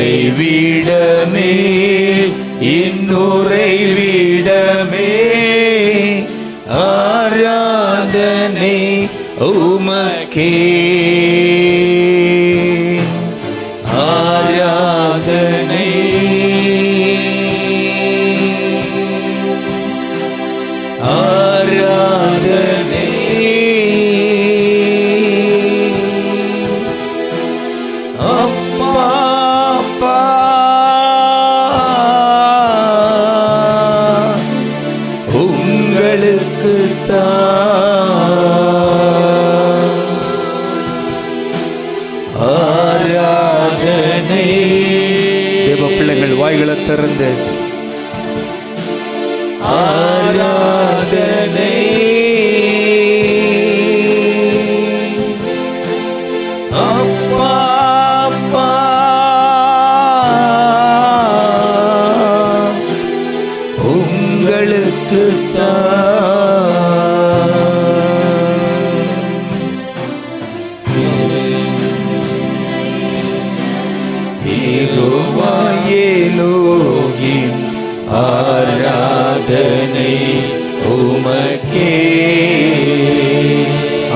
உறைவிடமே இன்னுறைவிடமே ஆராதனை உமக்கே ஆராதனை ஆராதனை அப்பா அப்பா உங்களுக்கு ஆராதனை. தேவ பிள்ளைகள் வாய்களை திறந்து ஆராதனை அப்பா அப்பா உங்களுக்கு யெகோவா எலோகிம் ஆராதனை உமக்கே.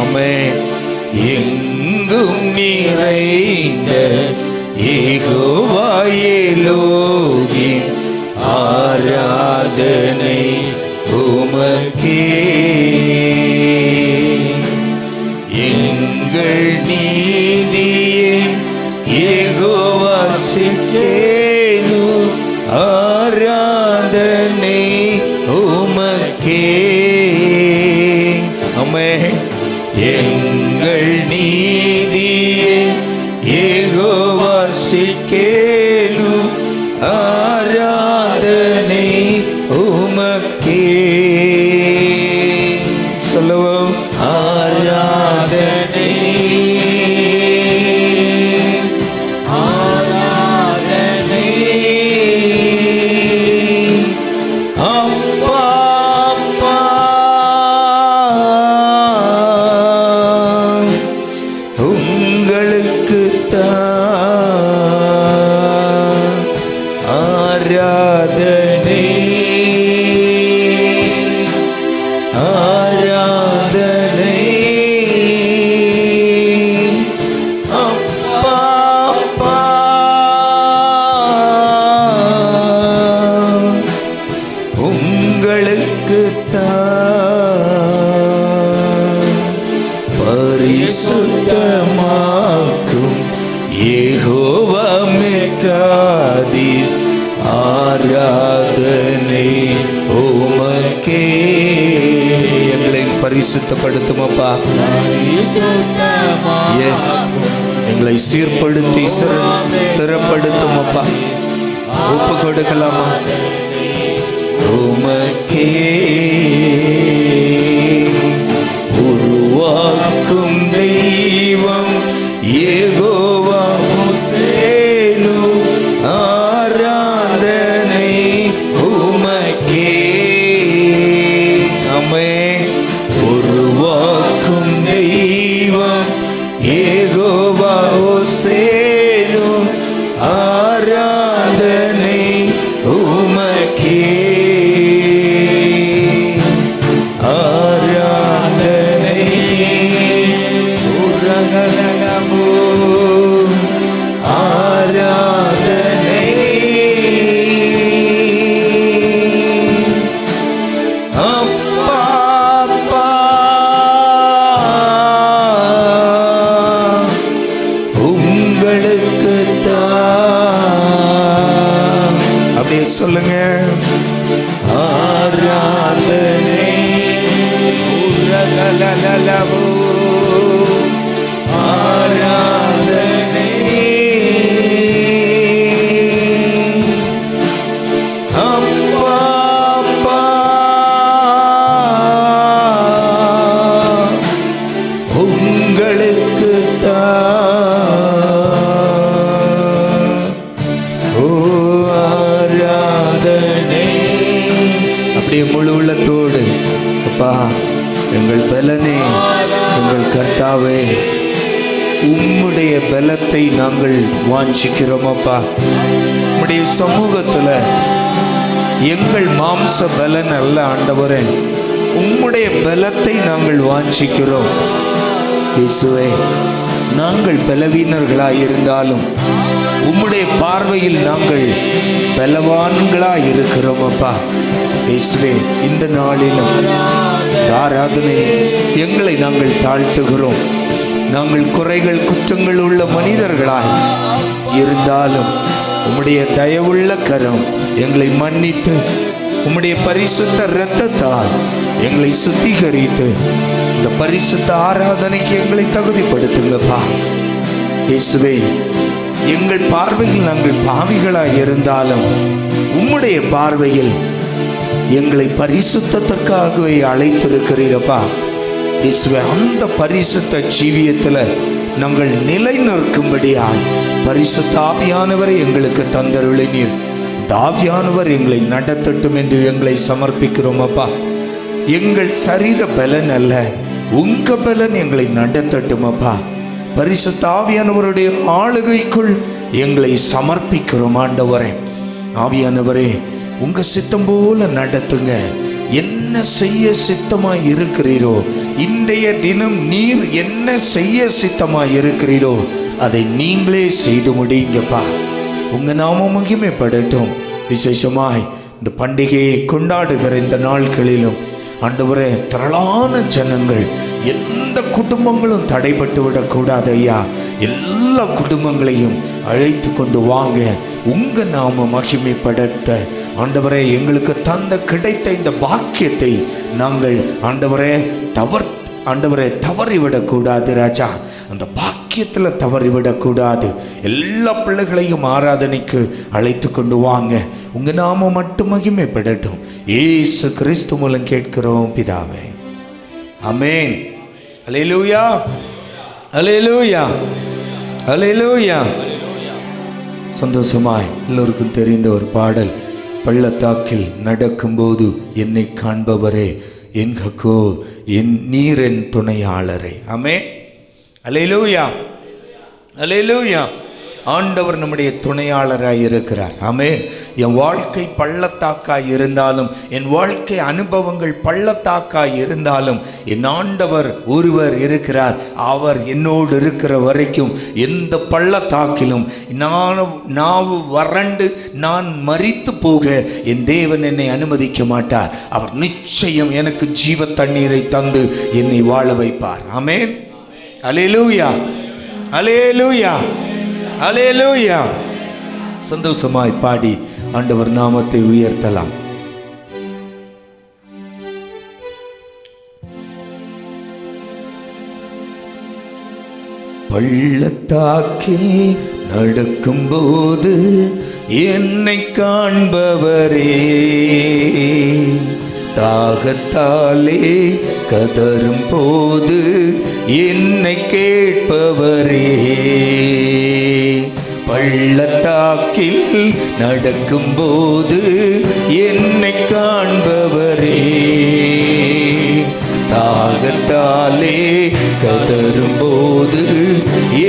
ஆமென். எங்கும் நிறைந்த யெகோவா எலோகிம் ஆராதனை உமக்கே. எங்கள் நீதியே யெகோவா சிக்கேனு ஆராதனை உமக்கே. ஆமென். எங்கள் நீதியே யெகோவா சிக்கேனு ஆராதனை உமக்கே. சொல்லுவோம் ஆராதனை ஆராதனை அப்பா அப்பா உங்களுக்கு ஆராதனை ஆராதனை அப்பா அப்பா உங்களுக்கு பரிசுத்தமாக்கும் யெகோவா மெக்காதீஸ் ஆராதனை உமக்கே. எங்களை பரிசுத்தப்படுத்தும் அப்பா. எஸ், எங்களை சீர்படுத்தி ஸ்திரப்படுத்தும் அப்பா. ஒப்பு கொடுக்கலாமா? உமக்கே உருவாக்கும் தெய்வம் யெகோவா ஹோசேனு ஆராதனை உமக்கே. ஆமென். உருவாக்கும் தெய்வம் யெகோவா ஹோசேனு ஆராதனை உமக்கே. ஆராதனை உரகலகமோ ஆராதனை அப்பா அப்பா உங்களுக்கு அப்படியே சொல்லுங்க. ஆராதனை உரகலகமோ ஆராதனை அப்பா அப்பா உங்களுக்கு ஆராதனை. அப்படியே முழு உள்ளத்தோடு அப்பா எங்கள் பலனே எங்கள் கர்த்தாவே உம்முடைய பலத்தை நாங்கள் வாஞ்சிக்கிறோம் அப்பா. உம்முடைய சமூகத்துல எங்கள் மாம்ச பலன் அல்ல ஆண்டவரே, உம்முடைய பலத்தை நாங்கள் வாஞ்சிக்கிறோம் இயேசுவே. நாங்கள் பலவீனர்களாய் இருந்தாலும் உம்முடைய பார்வையில் நாங்கள் பலவான்களாய் இருக்கிறோம் அப்பா இயேசுவே. இந்த நாளிலும் ஆராதனை எங்களை நாங்கள் தாழ்த்துகிறோம். நாங்கள் குறைகள் குற்றங்கள் உள்ள மனிதர்களாய் இருந்தாலும் உம்முடைய தயவுள்ள கரம் எங்களை மன்னித்து உம்முடைய பரிசுத்த இரத்தத்தால் எங்களை சுத்திகரித்து இந்த பரிசுத்த ஆராதனைக்கு எங்களை தகுதிப்படுத்துங்கப்பா இயேசுவே. எங்கள் பார்வையில் நாங்கள் பாவிகளாய் இருந்தாலும் உம்முடைய பார்வையில் எங்களை பரிசுத்தத்திற்காகவே அழைத்திருக்கிறீரப்பா இயேசுவே. அந்த பரிசுத்த ஜீவியத்தில் நாங்கள் நிலை நிற்கும்படியாய் பரிசுத்த ஆவியானவரை எங்களுக்கு தந்தருளினீர். ஆவியானவர் எங்களை நடத்தட்டும் என்று எங்களை சமர்ப்பிக்கிறோம் அப்பா. எங்கள் சரீர பலன் அல்ல, உங்க பலன் எங்களை நடத்தட்டும் அப்பா. பரிசுத்த ஆவியானவருடைய ஆளுகைக்குள் எங்களை சமர்ப்பிக்கிறோம் ஆண்டவரே. ஆவியானவரே, உங்க சித்தம் போல நடத்துங்க. என்ன செய்ய சித்தமாய் இருக்கிறீரோ, இன்றைய தினம் நீர் என்ன செய்ய சித்தமாய் இருக்கிறீரோ அதை நீங்களே செய்து முடியுங்கப்பா. உங்க நாமம் மகிமைப்படட்டும். விசேஷமாய் இந்த பண்டிகையை கொண்டாடுகிற இந்த நாட்களிலும் ஆண்டவரே, திரளான ஜனங்கள், எந்த குடும்பங்களும் தடைபட்டு விடக்கூடாது ஐயா. எல்லா குடும்பங்களையும் அழைத்து கொண்டு வாங்க. உங்க நாம மகிமைப்படுத்த ஆண்டவரே எங்களுக்கு தந்த கிடைத்த இந்த பாக்கியத்தை நாங்கள் ஆண்டவரே தவறிவிடக்கூடாது ராஜா. அந்த பாக்கியத்தில் தவறிவிடக்கூடாது. எல்லா பிள்ளைகளையும் ஆராதனைக்கு அழைத்து கொண்டு வாங்க. உங்க நாம மட்டும் மகிமைப்படட்டும். இயேசு கிறிஸ்து மூலம் கேட்கிறோம் பிதாவே, ஆமென். அல்லேலூயா, அல்லேலூயா, அல்லேலூயா. சந்தோஷமாய் எல்லோருக்கும் தெரிந்த ஒரு பாடல், பள்ளத்தாக்கில் நடக்கும்போது என்னை காண்பவரே, என் கக்கோ, நீர் என் துணையாளரே. ஆமென். அல்லேலூயா, அல்லேலூயா. ஆண்டவர் நம்முடைய துணையாளராய் இருக்கிறார். ஆமென். என் வாழ்க்கை பள்ளத்தாக்காய் இருந்தாலும், என் வாழ்க்கை அனுபவங்கள் பள்ளத்தாக்காய் இருந்தாலும் என் ஆண்டவர் ஒருவர் இருக்கிறார். அவர் என்னோடு இருக்கிற வரைக்கும் எந்த பள்ளத்தாக்கிலும் நாவு வறண்டு நான் மரித்து போக என் தேவன் என்னை அனுமதிக்க மாட்டார். அவர் நிச்சயம் எனக்கு ஜீவ தண்ணீரை தந்து என்னை வாழ வைப்பார். ஆமென். அல்லேலூயா, அல்லேலூயா, அல்லேலூயா. சந்தோஷமாய் பாடி ஆண்டவர் நாமத்தை உயர்த்தலாம். பள்ளத்தாக்கில் நடக்கும்போது என்னை காண்பவரே, தாகத்தாலே கதரும் போது என்னை கேட்பவரே, பள்ளத்தாக்கில் நடக்கும்போது என்னை காண்பவரே, தாகத்தாலே கதரும் போது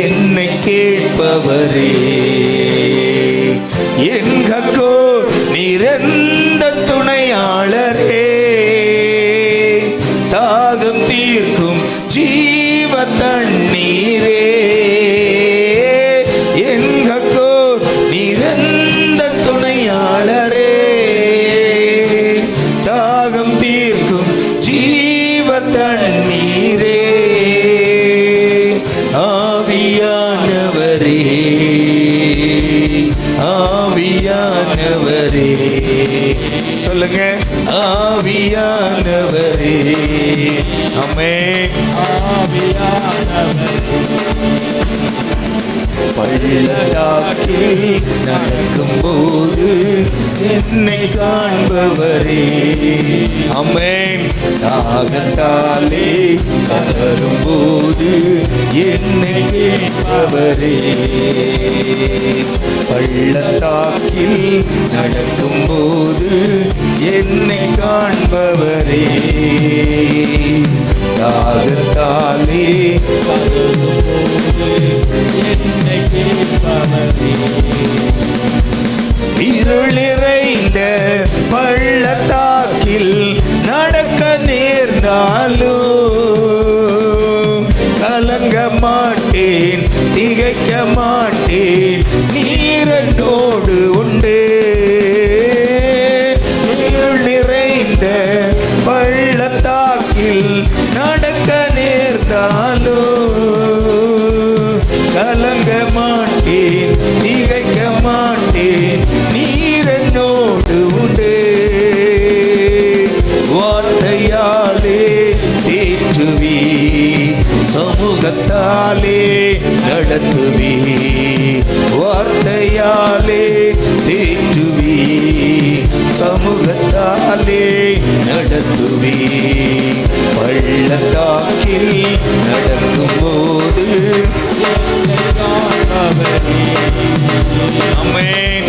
என்னை கேட்பவரே, என் கக்கோ நிரந்த துணையாளரே, தாகம் தீர்க்கும் ஜீவ தண்ணீரே, என் கக்கோ நிரந்த துணையாளரே, தாகம் தீர்க்கும் ஜீவ தண்ணீரே, ஆவியானவரே, ஆவியானவரே. சொல்லுங்க, ஆவியானவரே. ஆமென். பள்ளத்தாக்கில் நடக்கும்போது என்னை காண்பவரே, ஆமென். தாகத்தாலே கதரும்போது என்னை கேட்பவரே, பள்ளத்தாக்கில் நடக்கும்போது என்னை காண்பவரே, தாகத்தாலே என்னை கேட்பவரே. இருள் நிறைந்த பள்ளத்தாக்கில் நடக்க நேர்ந்தாலும் கலங்க மாட்டேன், திகைக்க மாட்டேன், நீர் என்னோடு உண்டு. இருள் நிறைந்த பள்ளத்தாக்கில் நடக்க நேர்ந்தாலும் கலங்க மாட்டேன், திகைக்க மாட்டேன், நீர் என்னோடு உண்டு. வார்த்தையாலே தேற்றுவி, சமூகத்தாலே நடத்துவி. வார்த்தையாலே தேற்றுவி, சமூகத்தாலே நடத்துவி. பள்ளத்தாக்கில் நடக்கும்போது ஆமென்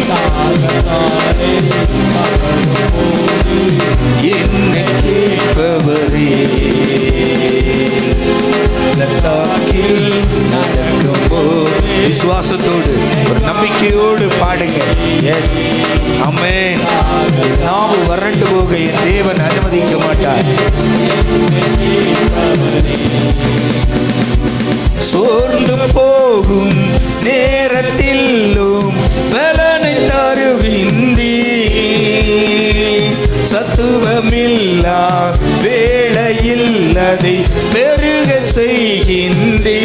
என்னை கேட்பவரே. பள்ளத்தாக்கில் நடக்கும்போது விசுவாசத்தோடு ஒரு நம்பிக்கையோடு பாடுங்க. எஸ் ஆமென். நாவு வறண்டு போக என் தேவன் அனுமதிக்க மாட்டார். சோர்ந்து போகும் நேரத்திலும் பலனை தருகின்றீ. சத்துவமில்லா வேளையில் அதை பெருக செய்கின்றீ.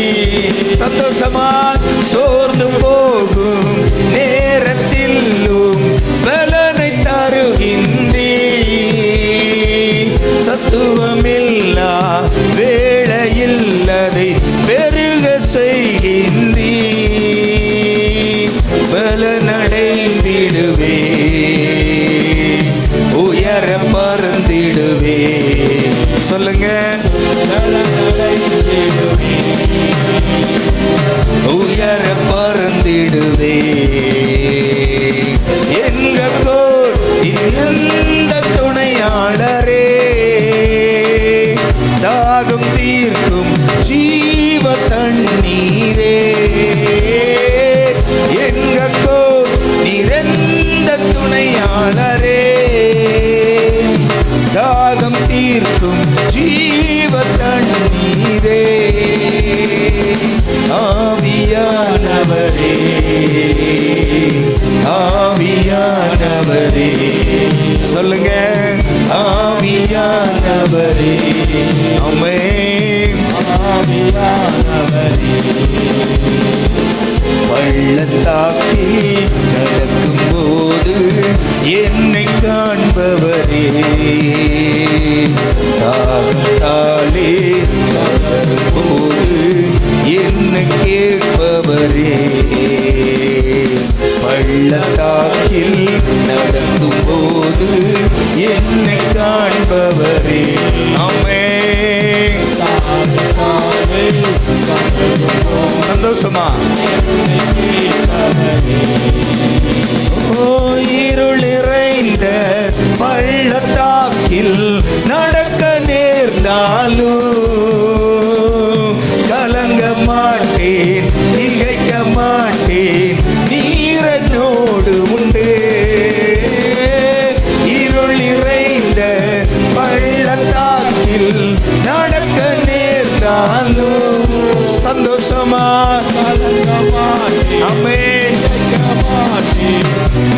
சந்தோஷமா சோர்ந்து போகும் நேரத்திலும் பலனை தருகின்றீ. சத்துவமில்லா வேளையில் அதை பெருக செய்கின்றீ. பலனடைந்திடுவே, உயர பறந்திடுவே. சொல்லுங்க, உயர பறந்திடுவே. எங்க கோர் எந்த துணையாளரே, தாகம் தீர்க்கும் ஜீவ தண்ணீரே. எங்க கோர் நிறைந்த துணையாளரே, தாகம் தீர்க்கும் ஜீவ தண்ணீரே. ஆவியானவரே, ஆவியானவரே. சொல்லுங்க, ஆவியானவரே. ஆமென். ஆவியானவரே. பள்ளத்தாக்கில் நடக்கும்போது என்னை காண்பவரே. தாகத்தாலே வரும்போது என்னை கேட்பவரே. பள்ளத்தாக்கில் நடக்கும்போது என்னை காண்பவரே. ஆமென். சந்தோஷமா இருள் நிறைந்த பள்ளத்தாக்கில் நடக்க நேர்ந்தாலும் கலங்க மாட்டேன், திகைக்க மாட்டேன், நீர் என்னோடு உண்டு. இருள் நிறைந்த பள்ளத்தாக்கில் நடக்க நேர்ந்தாலும் சந்தோஷமா ஆமென்,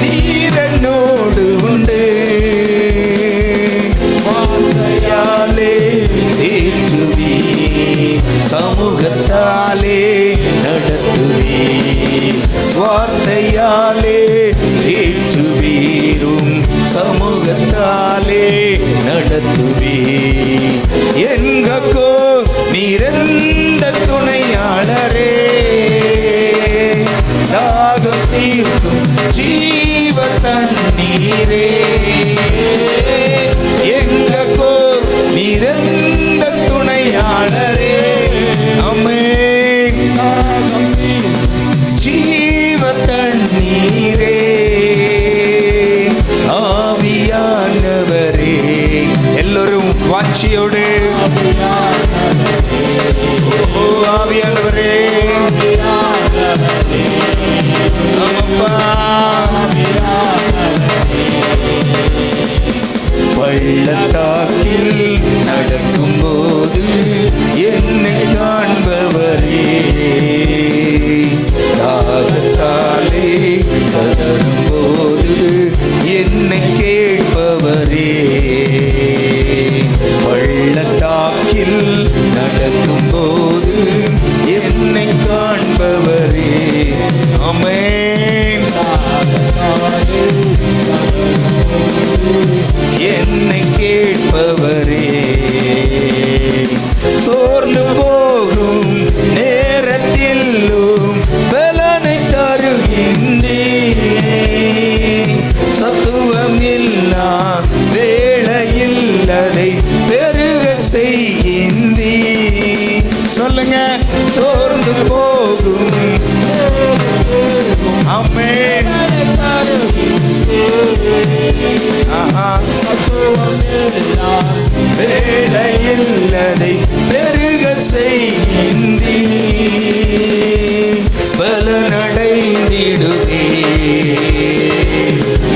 நீர் என்னோடு உண்டு. வார்த்தையாலே தேற்றுவி, சமூகத்தாலே நடத்துவி. வார்த்தையாலே தேற்றுவீரும், சமூகத்தாலே நடத்துவி. எங்கோ நிரந்த துணையாளரே, தாகம் தீர்க்கும் ஜீவ தண்ணீரே. எங்கோ நிரந்த துணையாளரே. ஆமென். ஜீவ தண்ணீரே. ஆவியானவரே. எல்லோரும் வாஞ்சியோடு ஆவியானவரே சொல்லுங்க. சோர்ந்து போகும் ஆமென். ஆஹா. வேலையில்லதை பெருக செய்கின்றீ பலனடைந்திடுவே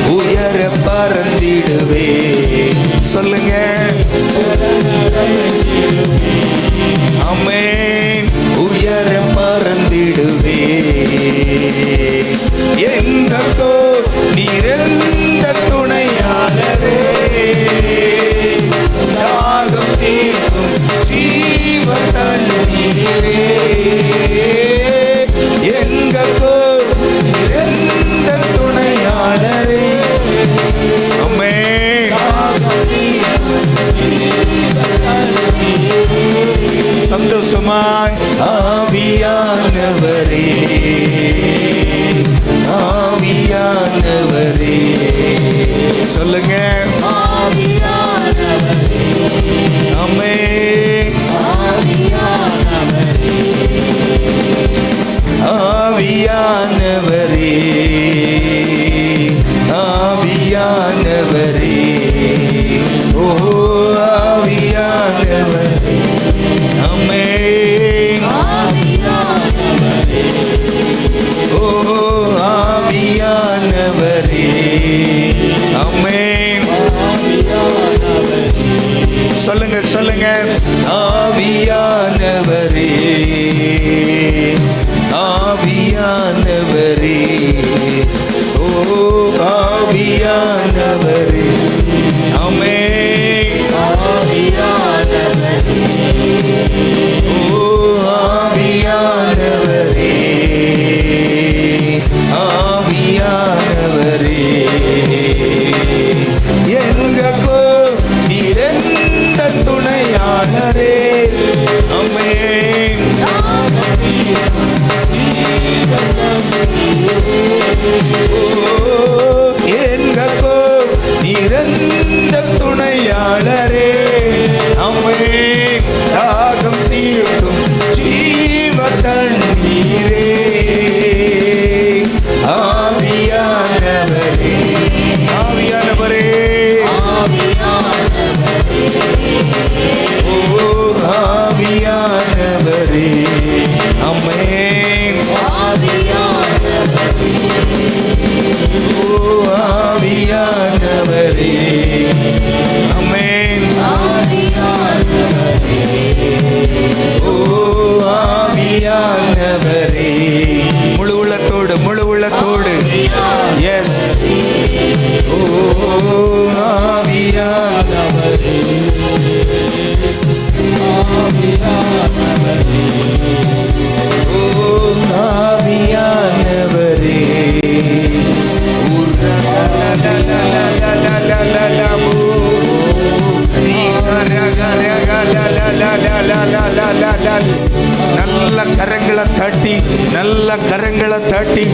உயர பறந்திடுவே. சொல்லுங்க. ஆமென். உயர பறந்திடுவே. எங்கோ நிறைந்த துணையாளரே தாகம் தீர்க்கும் ஜீவ தண்ணீரே. எங்கோ நிறைந்த துணையாளரே. ஆமென். சந்தோஷமாய் ஆவியானவரே ஆவியானவரே சொல்லுங்க. ஆமென். ஆவியானவரே ஆவியானவரே ஓ ஆவியானவரே. ஆமென். ஓ ஆவியானவரே. ஆமென். சொல்லுங்க சொல்லுங்க. ஆவியானவரே ஆவியானவரே ஓ ஆவியானவரே. ஆமென். ஓ ஆவியானவரே ஆவியானவரே எங்கோ நிறைந்த துணையாளரே. ஆமென். எங்கோ நிறைந்த துணையாளரே. ஆமென். தாகம் தீர்க்கும் ஜீவ தண்ணீரே. ஆவியானவரே ஆவியானவரே ஓ ஆவியானவரே. ஆமென். ஓ ஆவியானவரே. ஆமென். ஓ ஆவியானவரே. முழு உள்ளத்தோடு முழு உள்ளத்தோடு. எஸ். ஓ ஆவியானவரே ஓ ஆவியானவரே. நல்ல கரங்களை தட்டி நல்ல கரங்களை தட்டி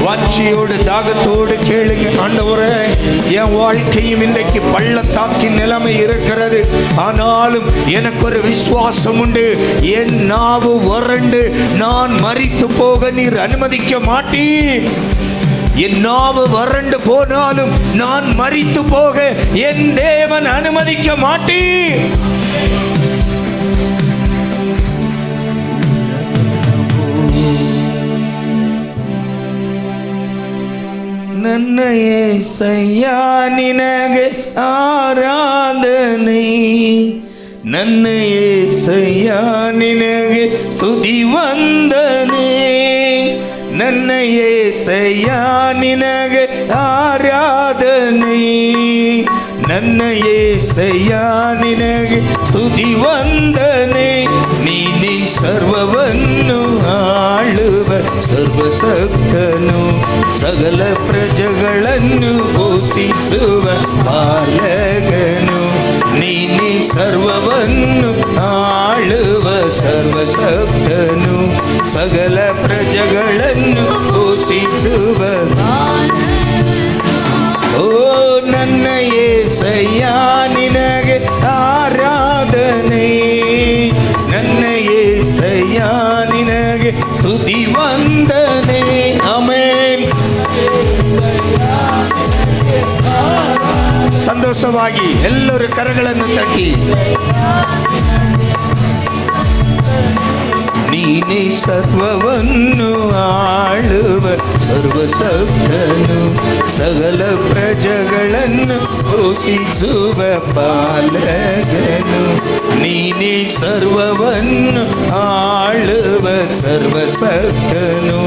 வாஞ்சியோடு தாகத்தோடு கேளுங்க. ஆண்டவரே, என் வாழ்க்கையும் இன்றைக்கு பள்ளத்தாக்கின் நிலைமை இருக்கிறது. ஆனாலும் எனக்கு ஒரு விசுவாசம் உண்டு. என் நாவு வறண்டு நான் மரித்து போக நீர் அனுமதிக்க மாட்டீர். என் நாவு வறண்டு போனாலும் நான் மரித்து போக என் தேவன் அனுமதிக்க மாட்டீர். ನನ್ನ యేసయ్య ನಿನಗೆ ಆರಾಧನೆ. ನನ್ನ యేసయ్ಯ ನಿನಗೆ ಸ್ತುತಿ ವಂದನೆ. ನನ್ನ యేసయ్ಯ ನಿನಗೆ ಆರಾಧನೆ. ನನ್ನ యేಸయ్ಯ ನಿನಗೆ ಸ್ತುತಿ ವಂದನೆ. ನೀನೇ ಸರ್ವವನ್ನು ಆಳುವ ಸರ್ವಶಕ್ತನು. ಸಕಲ ಪ್ರಜೆಗಳನ್ನು ಪೋಷಿಸುವ ಪಾಲಕನು. ನೀನೇ ಸರ್ವವನ್ನು ಆಳುವ ಸರ್ವಶಕ್ತನು. ಸಕಲ ಪ್ರಜೆಗಳನ್ನು ಪೋಷಿಸುವ ಓ ನನ್ನ యేಸయ్ಯ ನಿನಗೆ ಆರಾಧನೆ. ನನ್ನ యేಸయ్ಯ ವಂದನೆ. ಆಮೆನ್. ಸಂತೋಷವಾಗಿ ಎಲ್ಲರೂ ಕರಗಳನ್ನು ತಟ್ಟಿ. ನೀನೇ ಸರ್ವವನ್ನು ಆಳುವ ಸರ್ವಸಕ್ತನು, ಸಕಲ ಪ್ರಜೆಗಳನ್ನು ಪೋಷಿಸುವ ಪಾಲಕನು. ನೀನೇ ಸರ್ವವನ್ನು ಆಳುವ ಸರ್ವಸಕ್ತನು,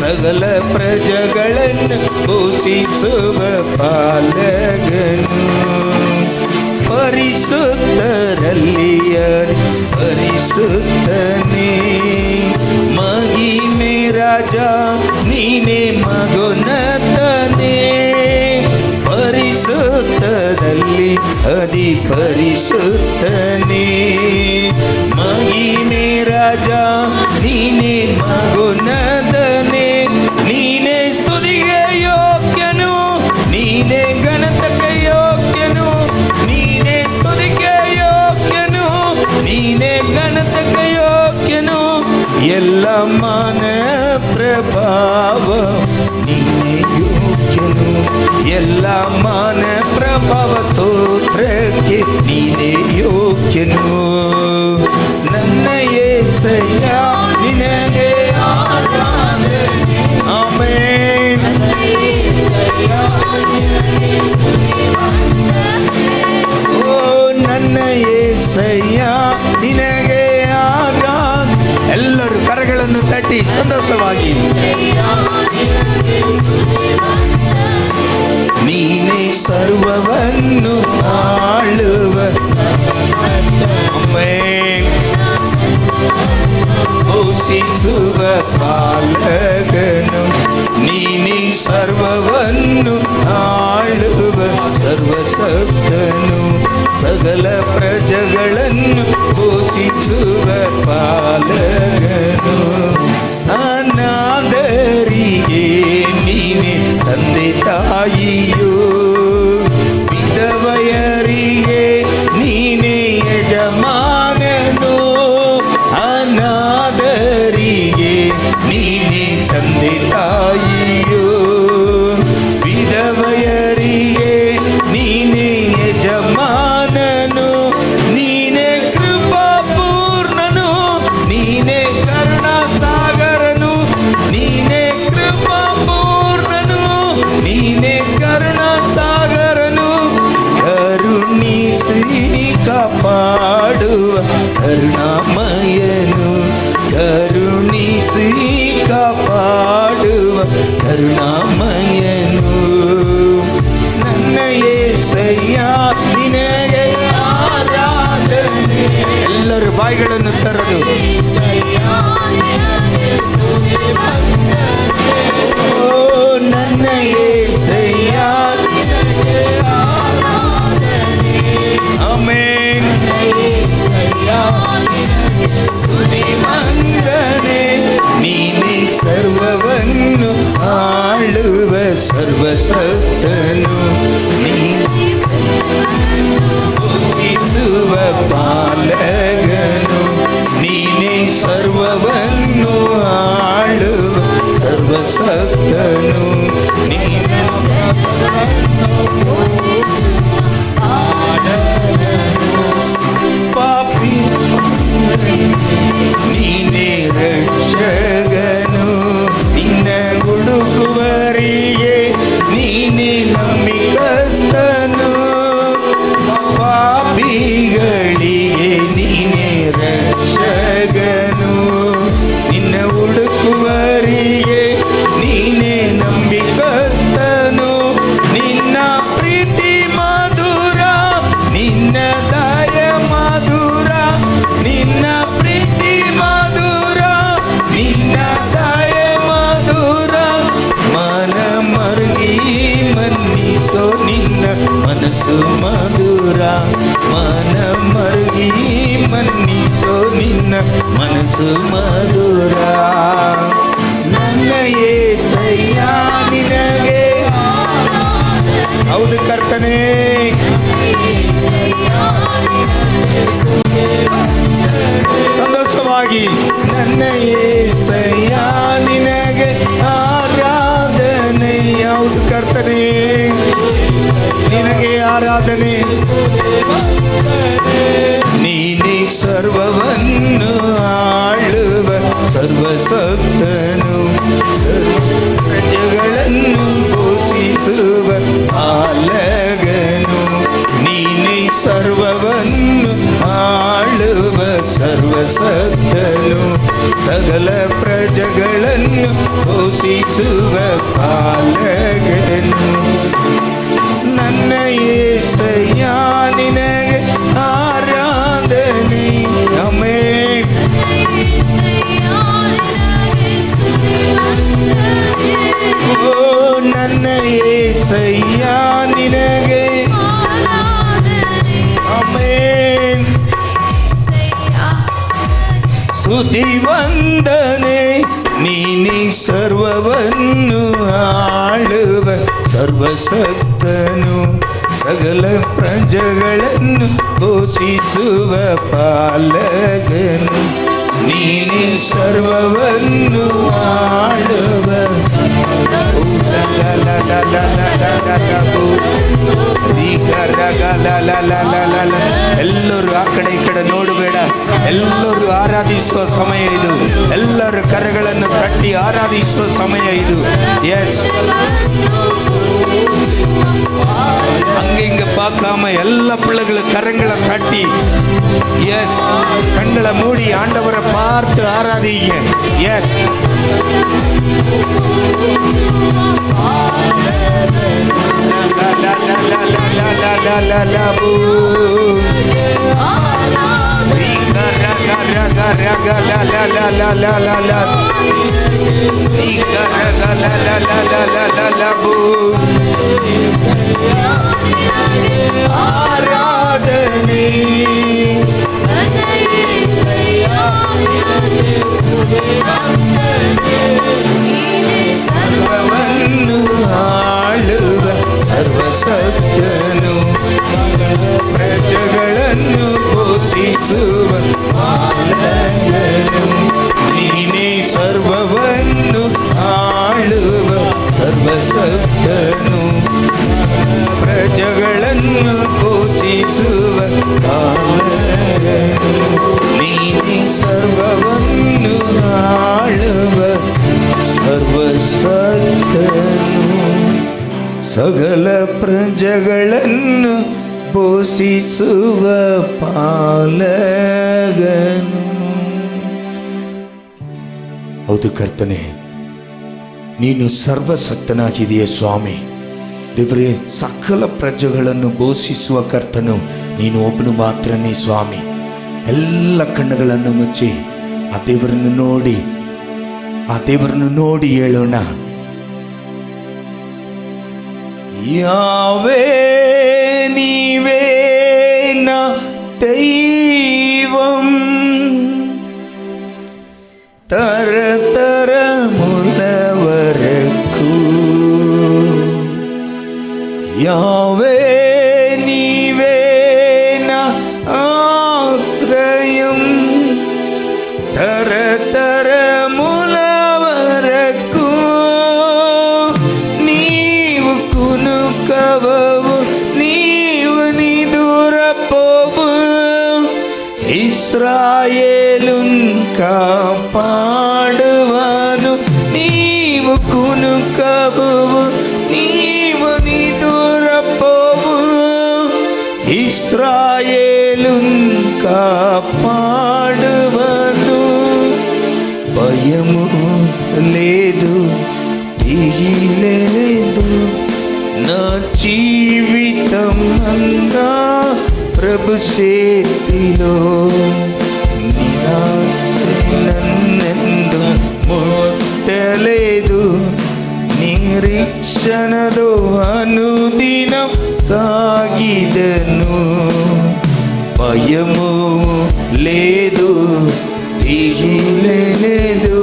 ಸಕಲ ಪ್ರಜೆಗಳನ್ನು ಪೋಷಿಸುವ ಪಾಲಕನು. ಪರಿಶುದ್ಧರಲ್ಲಿ ಪರಿಶುದ್ಧನೇ, ಮಹಿಮೆ ರಾಜ ನೀನೇ ಮಗೋನ್ನತನೇ. ಪರಿಶುದ್ಧದಲ್ಲಿ ಅತಿ ಪರಿಶುದ್ಧನೇ, ಮಹಿಮೆ ರಾಜ ನೀನೇ ಮಗೋನ್ನತನೇ. ನೀನೇ ಸ್ತುತಿಗೆ ಯೋಗ್ಯನು, ನೀನೇ ಗಣತಕ್ಕೆ ಯೋಗ್ಯನು, ನೀನೇ ಸ್ತುತಿಗೆ ಯೋಗ್ಯನು, ನೀನೇ ಗಣತಕ್ಕೆ ಯೋಗ್ಯನು. ಎಲ್ಲ ಮಾನ ಪ್ರಭಾವ ನೀನೇ ಯೋಗ್ಯನು, ಎಲ್ಲ ಮಾನ ಪ್ರಭಾವ ಸ್ತೋತ್ರಕ್ಕೆ ನೀನೇ ಯೋಗ್ಯನು. ನನ್ನ యేసయ్య ನಿನಗೆ ಆರಾಧನೆ. ಆಮೆನ್. ಓ ನನ್ನ యేసయ్య ನಿನಗೆ ಆರಾಧನೆ. ಎಲ್ಲರೂ ಕರಗಳನ್ನು ತಟ್ಟಿ ಸಂತೋಷವಾಗಿ. ನೀನೇ ಸರ್ವವನ್ನು ಆಳುವ. ಆಮೆನ್. ಪೋಷಿಸುವ ಪಾಲಕನು, ನೀನೇ ಸರ್ವವನ್ನು ಆಳುವ ಸರ್ವಸಕ್ತನು, ಸಕಲ ಪ್ರಜೆಗಳನ್ನು ಪೋಷಿಸುವ ಪಾಲಕನು. ಅನಾಥರಿಗೆ ನೀನೇ ತಂದೆ ತಾಯಿಯೋ, ವಿಧವೆಯರಿಗೆ ನೀನೇ ಯಜಮಾನನು. ಅನಾಥರಿಗೆ ನೀನೇ ತಂದೆ ತಾಯಿಯೋ, ವಿಧವೆಯರಿಗೆ ನೀನೇ ಯಜಮಾನನು. ನೀನೇ ಕೃಪಾಪೂರ್ಣನು, ನೀನೇ ಕರುಣಾಸಾಗರನು, ನೀನೇ ಕೃಪಾಪೂರ್ಣನು, ನೀನೇ ಕರುಣಾಸಾಗರನು. ಕರುಣಿಸಿ ಕಾಪಾಡುವ ಕರುಣಾಮಯನು, ಕರುಣಿಸಿ ಕಾಪಾಡುವ ಕರುಣಾಮಯನು. ನನ್ನ యేసయ్య ನಿನಗೆ ಆರಾಧನೆ. ಎಲ್ಲರೂ ಬಾಯಿಗಳನ್ನು ತೆರೆದು ಓ ನನ್ನ యేసయ్య. ಆಮೆನ್. ವಂದನೆ. ನೀನೇ ಸರ್ವವನ್ನು ಆಳುವ ಸರ್ವಸಕ್ತನು, ನೀನೇ ಪೋಷಿಸುವ ಪಾಲಕನು. ನೀನೇ ಸರ್ವವನ್ನು ಆಳುವ ಸರ್ವಸಕ್ತನು, ನೀನೇ ಪಾಪಿ ನೀನೇ ರಕ್ಷಕನು. ನಿನ್ನ ಹುಡುಕುವರಿಗೆ ನೀನೇ ನಂಬಿಕಸ್ತನು, ಪಾಪಿಗಳಿಗೆ ನೀನೇ ರಕ್ಷಕನು. ನಿನ್ನ ಹುಡುಕುವರಿಗೆ ನೀನೇ ನಂಬಿಕಸ್ತನು. ನಿನ್ನ ಪ್ರೀತಿ ಮಧುರ, ನಿನ್ನ ದಯ ಮಧುರ, ನಿನ್ನ ಪ್ರೀತಿ ಮಧುರ, ನಿನ್ನ ದಯ ಮಧುರ. ಮನ ಮರುಗಿ ಮನ್ನಿಸೋ ನಿನ್ನ ಮನಸ್ಸು ಮಧುರ, ಮನ ಮರುಗಿ ಮನ್ನಿಸೋ ನಿನ್ನ ಮನಸ್ಸು ಮಧುರ. ನನ್ನ యేసయ్య ನಿನಗೆ. ಹೌದು ಕರ್ತನೇ. ಸಂತೋಷವಾಗಿ ನನ್ನ యేಸయ్య ನಿನಗೆ ಆರಾಧನೆ. ನೀನೇ ಸರ್ವವನ್ನು ಆಳುವ ಸರ್ವಸಕ್ತನು, ಪ್ರಜೆಗಳನ್ನು ಪೋಷಿಸುವ ಪಾಲಕನು. ನೀನೇ ಸರ್ವವನ್ನು ಆಳುವ ಸರ್ವಸಕ್ತನು, ಸಕಲ ಪ್ರಜೆಗಳನ್ನು ಪೋಷಿಸುವ ಪಾಲಕನು. ನನ್ನ యేసయ్య ನಿನಗೆ ಆರಾಧನೆ. ಆಮೆನ್. ಓ ನನ್ನ యేసయ్య ನಿನಗೆ ಆಮೆನ್. ಸ್ತುತಿ ವಂದನೆ. ನೀನೇ ಸರ್ವವನ್ನು ಆಳುವ ಸರ್ವಸಕ್ತನು, ಸಕಲ ಪ್ರಜೆಗಳನ್ನು ಪೋಷಿಸುವ ಪಾಲಕನು. ನೀನೇ ಸರ್ವವನ್ನು ಆಳುವ. ಎಲ್ಲರೂ ಆ ಕಡೆ ಈ ಕಡೆ ನೋಡಬೇಡ. ಎಲ್ಲರೂ ಆರಾಧಿಸುವ ಸಮಯ ಇದು. ಎಲ್ಲರೂ ಕರಗಳನ್ನು ತಟ್ಟಿ ಆರಾಧಿಸುವ ಸಮಯ ಇದು. ಎಸ್, அங்க இங்க பார்க்காம எல்லா பிள்ளைகளும் கரங்களை தட்டி, எஸ், கண்களை மூடி ஆண்டவரை பார்த்து ஆராதிங்க. எஸ், ஆராதனை. ಸರ್ವವನ್ನು ಆಳುವ ಸರ್ವಸಕ್ತನು, ಪ್ರಜೆಗಳನ್ನು ಪೋಷಿಸುವ ಪಾಲಕನು. ನೀನೇ ಸರ್ವವನ್ನು ಆಳುವ ಸರ್ವಸಕ್ತನು, ಪ್ರಜೆಗಳನ್ನು ಪೋಷಿಸುವ ಪಾಲಕನು. ನೀನೇ ಸರ್ವವನ್ನು ಆಳುವ ಸರ್ವಸಕ್ತನು, ಸಕಲ ಪ್ರಜೆಗಳನ್ನು ಪೋಷಿಸುವ ಪಾಲಕನು. ಹೌದು ಕರ್ತನೆ, ನೀನು ಸರ್ವಸಕ್ತನಾಗಿದೆಯ ಸ್ವಾಮಿ. ದೇವರೇ, ಸಕಲ ಪ್ರಜೆಗಳನ್ನು ಪೋಷಿಸುವ ಕರ್ತನು ನೀನು ಒಬ್ಬನು ಮಾತ್ರನೇ ಸ್ವಾಮಿ. ಎಲ್ಲ ಕಣ್ಣುಗಳನ್ನು ಮುಚ್ಚಿ ಆ ದೇವರನ್ನು ನೋಡಿ ಹೇಳೋಣ. ಯಾವೇ ನೀವೇ ನಾ ದೈವಂ, തരതരമുള്ളവരക്കു. യാവേ നീവേ നാ ആശ്രയം, തരതരമുള്ളവരക്കു. నీవు కునుకవవు, నీవు నిదురపోవు, ఇశ్రాయేలున్ కాపాడువాను. నీవు కునుకవు, నీవు నిదురపోవు, ఇశ్రాయేలున్ కాపాడువాను. భయము లేదు, దిగిలే లేదు, నా జీవితం అంతా ప్రభు చేతిలో. నిరాశ నన్నెందు ముట్టలేదు, నిరీక్షణతో అనుదినం సాగిదను. భయము లేదు, దిగిలే లేదు,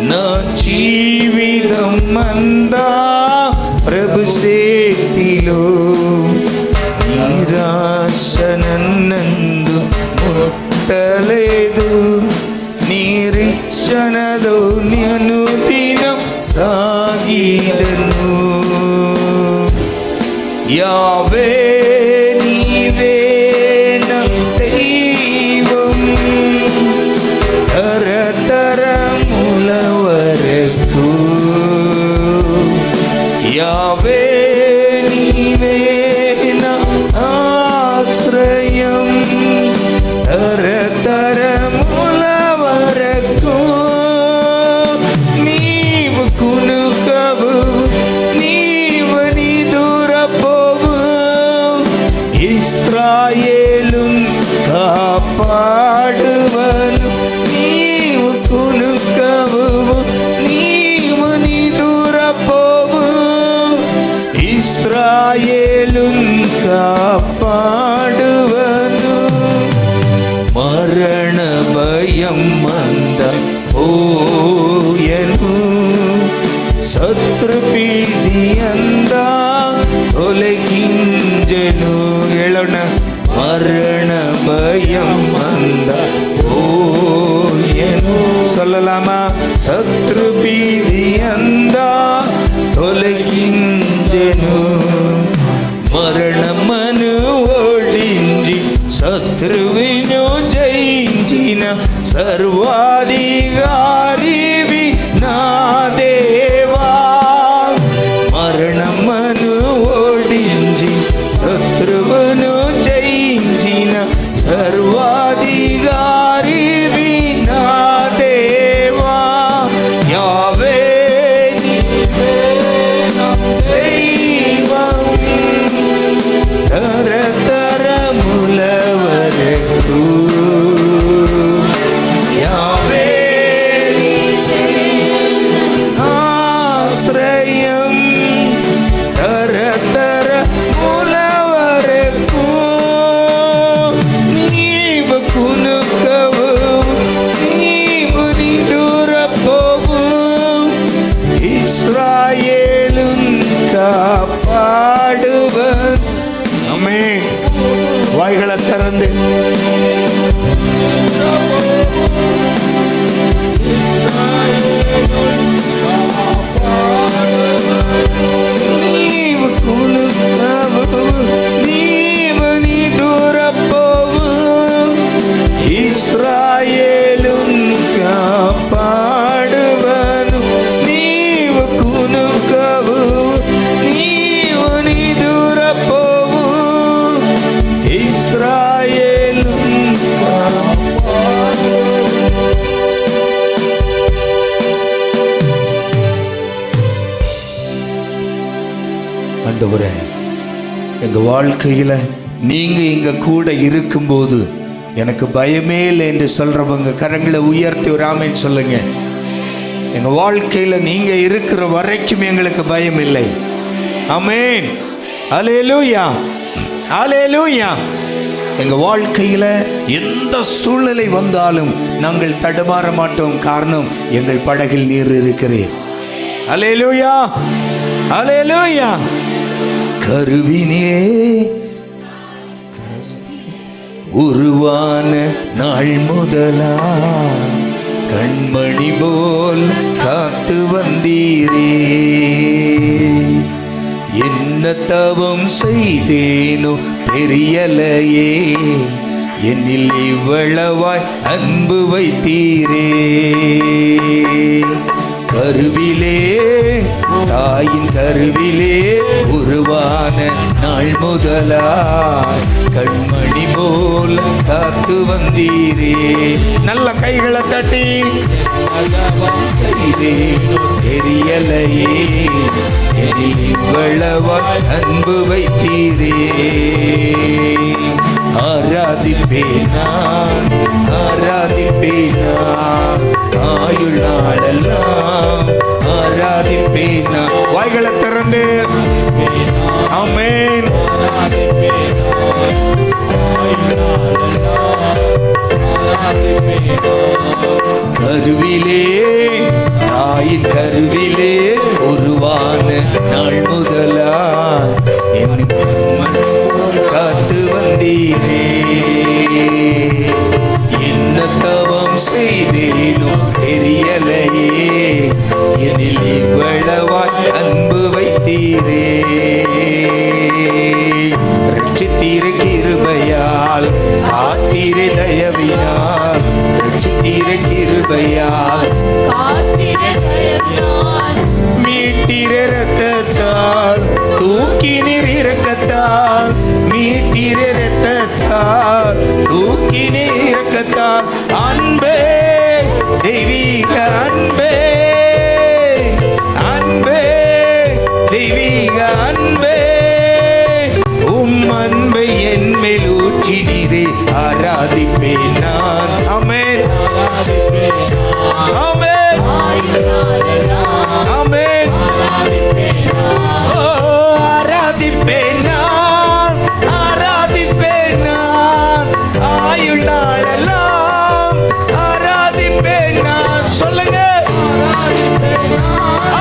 నా జీవితం అంతా ప్రభు చేతిలో. నిరాశ నన్నందు ముట్టలేదు, నిరీక్షణతో అనుదినం సాగిదను. నా దేవా మరణమును ఓడించి శత్రువును జయించిన సర్వాధికారివి నా దేవా యావే నీవే నా దైవం తరతరముల వరకు యావే ఆశ్రయం తరతరముల వరకు నీవు కునుకవు నీవు నిదురపోవు இஸ்ராயேலின் காப்பாடுவன். ஆமென். வாய்களை திறந்து நீவு குலுக்கவு நீவு நிதுரப்போவு இஸ்ராயேலின் காப்பாடுவன் நீவு குலுக்கவு நீவு நிதுரப்போவு இஸ்ராயேலின் ஆண்டவரே, எங்க வாழ்க்கையில நீங்க எங்க கூட இருக்கும்போது எனக்கு பயமே இல்லை என்று சொல்றவங்க கரங்களை உயர்த்தி ஒரு ஆமென் சொல்லுங்க. எங்க வாழ்க்கையில நீங்க இருக்கிற வரைக்கும் எங்களுக்கு பயம் இல்லை. ஆமென். அல்லேலூயா, அல்லேலூயா. எங்க வாழ்க்கையில எந்த சூழ்நிலை வந்தாலும் நாங்கள் தடுமாற மாட்டோம். காரணம், எங்கள் படகில் நீர் இருக்கிறீர். அல்லேலூயா, அல்லேலூயா. கருவினே உருவான நாள் முதலா கண்மணி போல் காத்து வந்தீரே. என்ன தவம் செய்தேனோ தெரியலையே, என்னில் இவ்வளவாய் அன்பு வைத்தீரே. கருவிலே தாயின் கருவிலே உருவான நாள் முதலா கண்மணி போல் காத்து வந்தீரே. நல்ல கைகளை தட்டி செய்தேனோ தெரியலையே, என்னில் இவ்வளவாய் அன்பு வைத்தீரே. ஆராதிப்பேன் நான், ஆராதிப்பேன் நான், ஆயுள் நாளெல்லாம் ஆராதிப்பேன் நான். வாய்களை திறந்து ஆமென். கருவிலே தாயின் கருவிலே உருவான நாள் முதலா என் காத்து வந்தீரே. என்ன தவம் செய்தேனோ தெரியலையே, என்னில் இவ்வளவாய் அன்பு வைத்தீரே. ரட்சித்தீரே கிருபையால், காத்தீரே தயவினால், ரட்சித்தீரே கிருபையால், மீட்டீரே இரத்தத்தால், தூக்கினீர் இரக்கத்தால், மீட்டீரே இரத்தத்தால், தூக்கினீர் இரக்கத்தால். அன்பே தெய்வீக அன்பே, அன்பே தெய்வீக அன்பே, உம் அன்பை என் மேல் ஊற்றினீரே. ஆராதிப்பேன் நான். ஆமென், ஆமென், ஆமென். ஓ, ஆராதிப்பேன் நான், ஆராதிப்பேன் நான், ஆயுள் நாளெல்லாம் ஆராதிப்பேன் நான். சொல்லுங்க.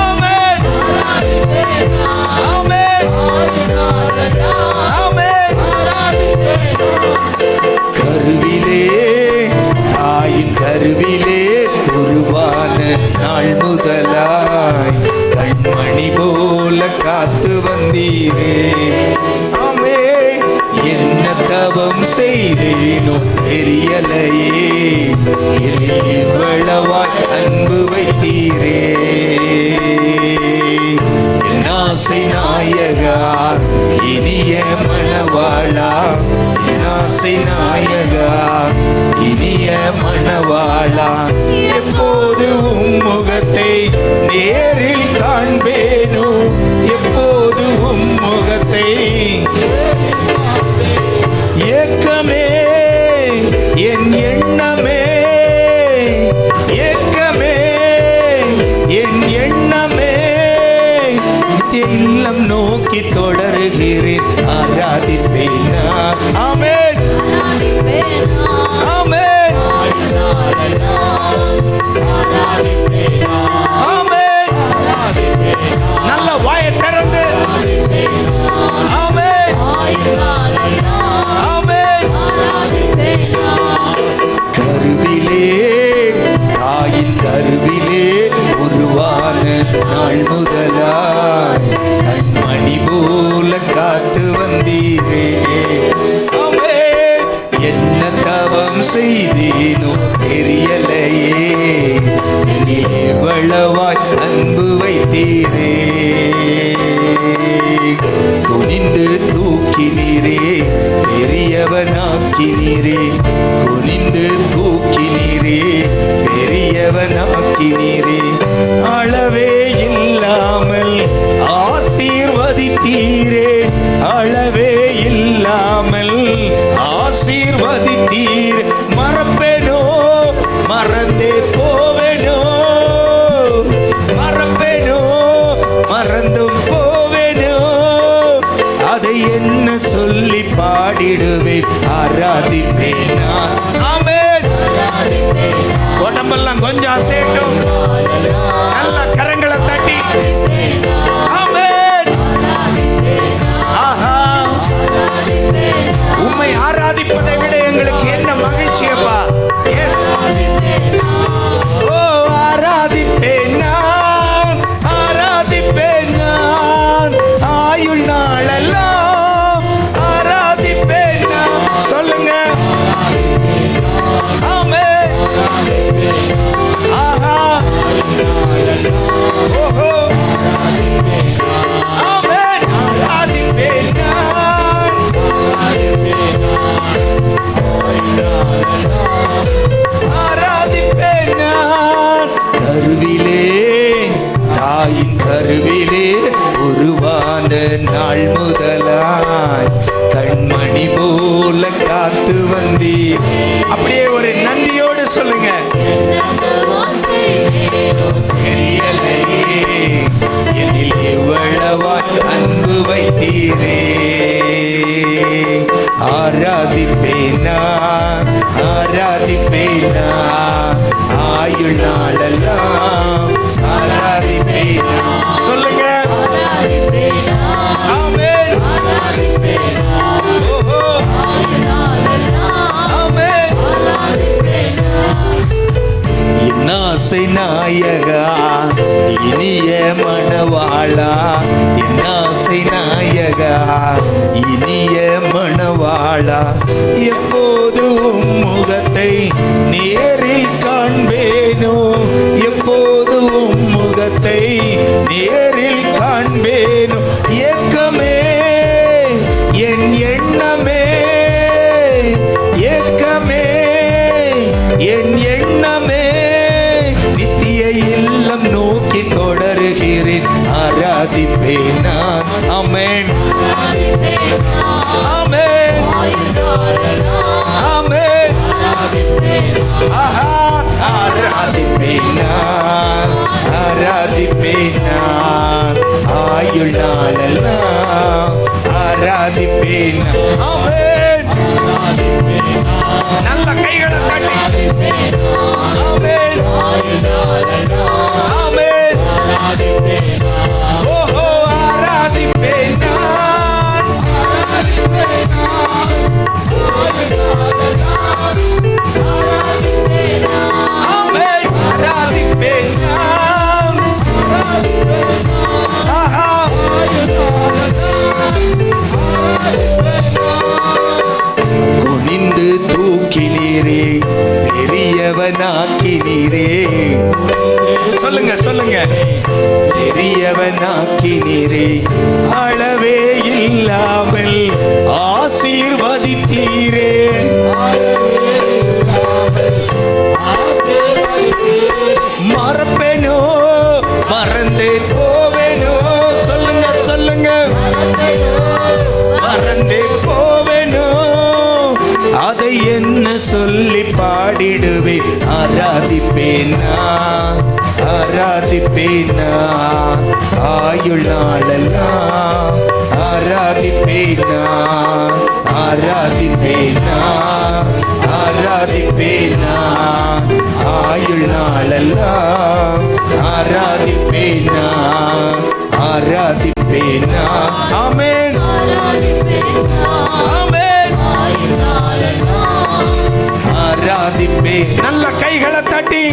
ஆமென், ஆமென், ஆமென். கருவிலே தாயின் கருவிலே உருவான நாள் முதலாய் கண்மணி போல காத்து வந்தீரே. ஆமென். என்ன தவம் செய்தேனோ தெரியலையே, என்னில் இவ்வளவாய் அன்பு வைத்தீரே. என் ஆசை நாயகா, இனிய மணவாளா, என் ஆசை நாயகா, இனிய மணவாளா, எப்போது உம் முகத்தை நேரில் காண்பேனோ, எப்போது உம் முகத்தை. ஏக்கமே என் எண்ணமே, ஏக்கமே என் எண்ணமே, நித்திய இல்லம் நோக்கி தொடருகிறேன், ஆராதிப்பேன் நான். ஆமென், ஆமென், ஆமென். நல்ல வாயை திறந்து ஆமென், ஆமென். கருவிலே, தாயின் கருவிலே உருவான நாள் முதலாய் கண்மணி போல காத்து வந்தீரே. ஆமென். என்ன தவம் செய்தேனோ தெரியலையே, என்னில் இவ்வளவாய் அன்பு வைத்தீரே. குனிந்து தூக்கினீரே, பெரியவனாக்கினீரே, குனிந்து தூக்கினீரே, பெரியவனாக்கினீரே. அளவே இல்லாமல் ஆசீர்வதித்தீரே, அளவே இல்லாமல் ஆசீர்வதித்தீர். மறப்பேனோ, மறந்தே போவேனோ, மறப்பேனோ, மறந்தும் போவேனோ, அதை என்ன சொல்லி பாடிடுவேன், ஆராதிப்பேன் நான். ஆமென். உடம்பெல்லாம் கொஞ்சம் அசையட்டும், நல்ல கரங்களை தட்டி. ஆமென். ஆஹா, உம்மை ஆராதிப்பதை விட எங்களுக்கு என்ன மகிழ்ச்சி அப்பா. எஸ், ஓ ஆராதிப்பேன் நான், ஆராதிப்பேன் நான், ஆயுள் நாளெல்லாம் ஆராதிப்பேன் நான். சொல்லுங்க. ஆமென். ஆஹா, ஓஹோ, ஆமென். ஆராதிப்பேன் நான், ஆராதிப்பேன் நான். கருவிலே, தாயின் கருவிலே உருவான நாள் முதலாய் கண்மணி போல காத்து வந்தீர். அப்படியே ஒரு நன்றியோடு சொல்லுங்க. தெரியலையே, என்னில் இவ்வளவாய் அன்பு வைத்தீரே. ஆராதிப்பேன் நான், ஆராதிப்பேன் நான், ஆயுள் நாளெல்லாம் ஆராதிப்பேன் நான். சொல்லுங்க. ஆமென். ஓஹோ, ஆமென். என் ஆசை நாயகா, இனிய மணவாளா, என் ஆசை நாயகா, இனிய மணவாளா, எப்போது உம் முகத்தை நேரில் காண்பேனோ, எப்போது உம் முகத்தை நேரில் காண்பேனோ. ஏக்கமே என் எண்ணமே, ஏக்கமே என் எண்ணமே, நித்திய இல்லம் நோக்கி தொடருகிறேன், ஆராதிப்பேன் நான். ஆமென், ஆமென், ஆமென். ஆஹா, ஆராதிப்பேன் நான், ஆராதிப்பேன் நான், ஆயுள் நாளெல்லாம் ஆராதிப்பேன் நான். ஆமென். நல்ல கைகளை தட்டி. ஆமென், ஆமென். ஓஹோ, ஆராதிப்பேன் நான், ஆமென். ஆராதிப்பேன் நான். ஆஹா, குனி பெரியவனாக்கினீரே. சொல்லுங்க சொல்லுங்க. பெரியவனாக்கினீரே, அளவே இல்லாமல் ஆசீர்வதித்தீரே. மறப்பேனோ மறந்தே போவேனோ. சொல்லுங்க சொல்லுங்க. மறந்தே போவேனோ, அதை என்ன சொல்லி பாடிடுவேன். ஆராதிப்பேனா ஆராதிப்பேனா ஆயுள் நாளெல்லாம். ஆராதிப்பேனா ஆராதிப்பேனா ஆராதிப்பேனா ஆயுள் நாளெல்லாம். ஆராதிப்பேனா ஆராதிப்பேனா. ஆமென் ஆமென். ஆராதிப்பேன். நல்ல கைகளை தட்டி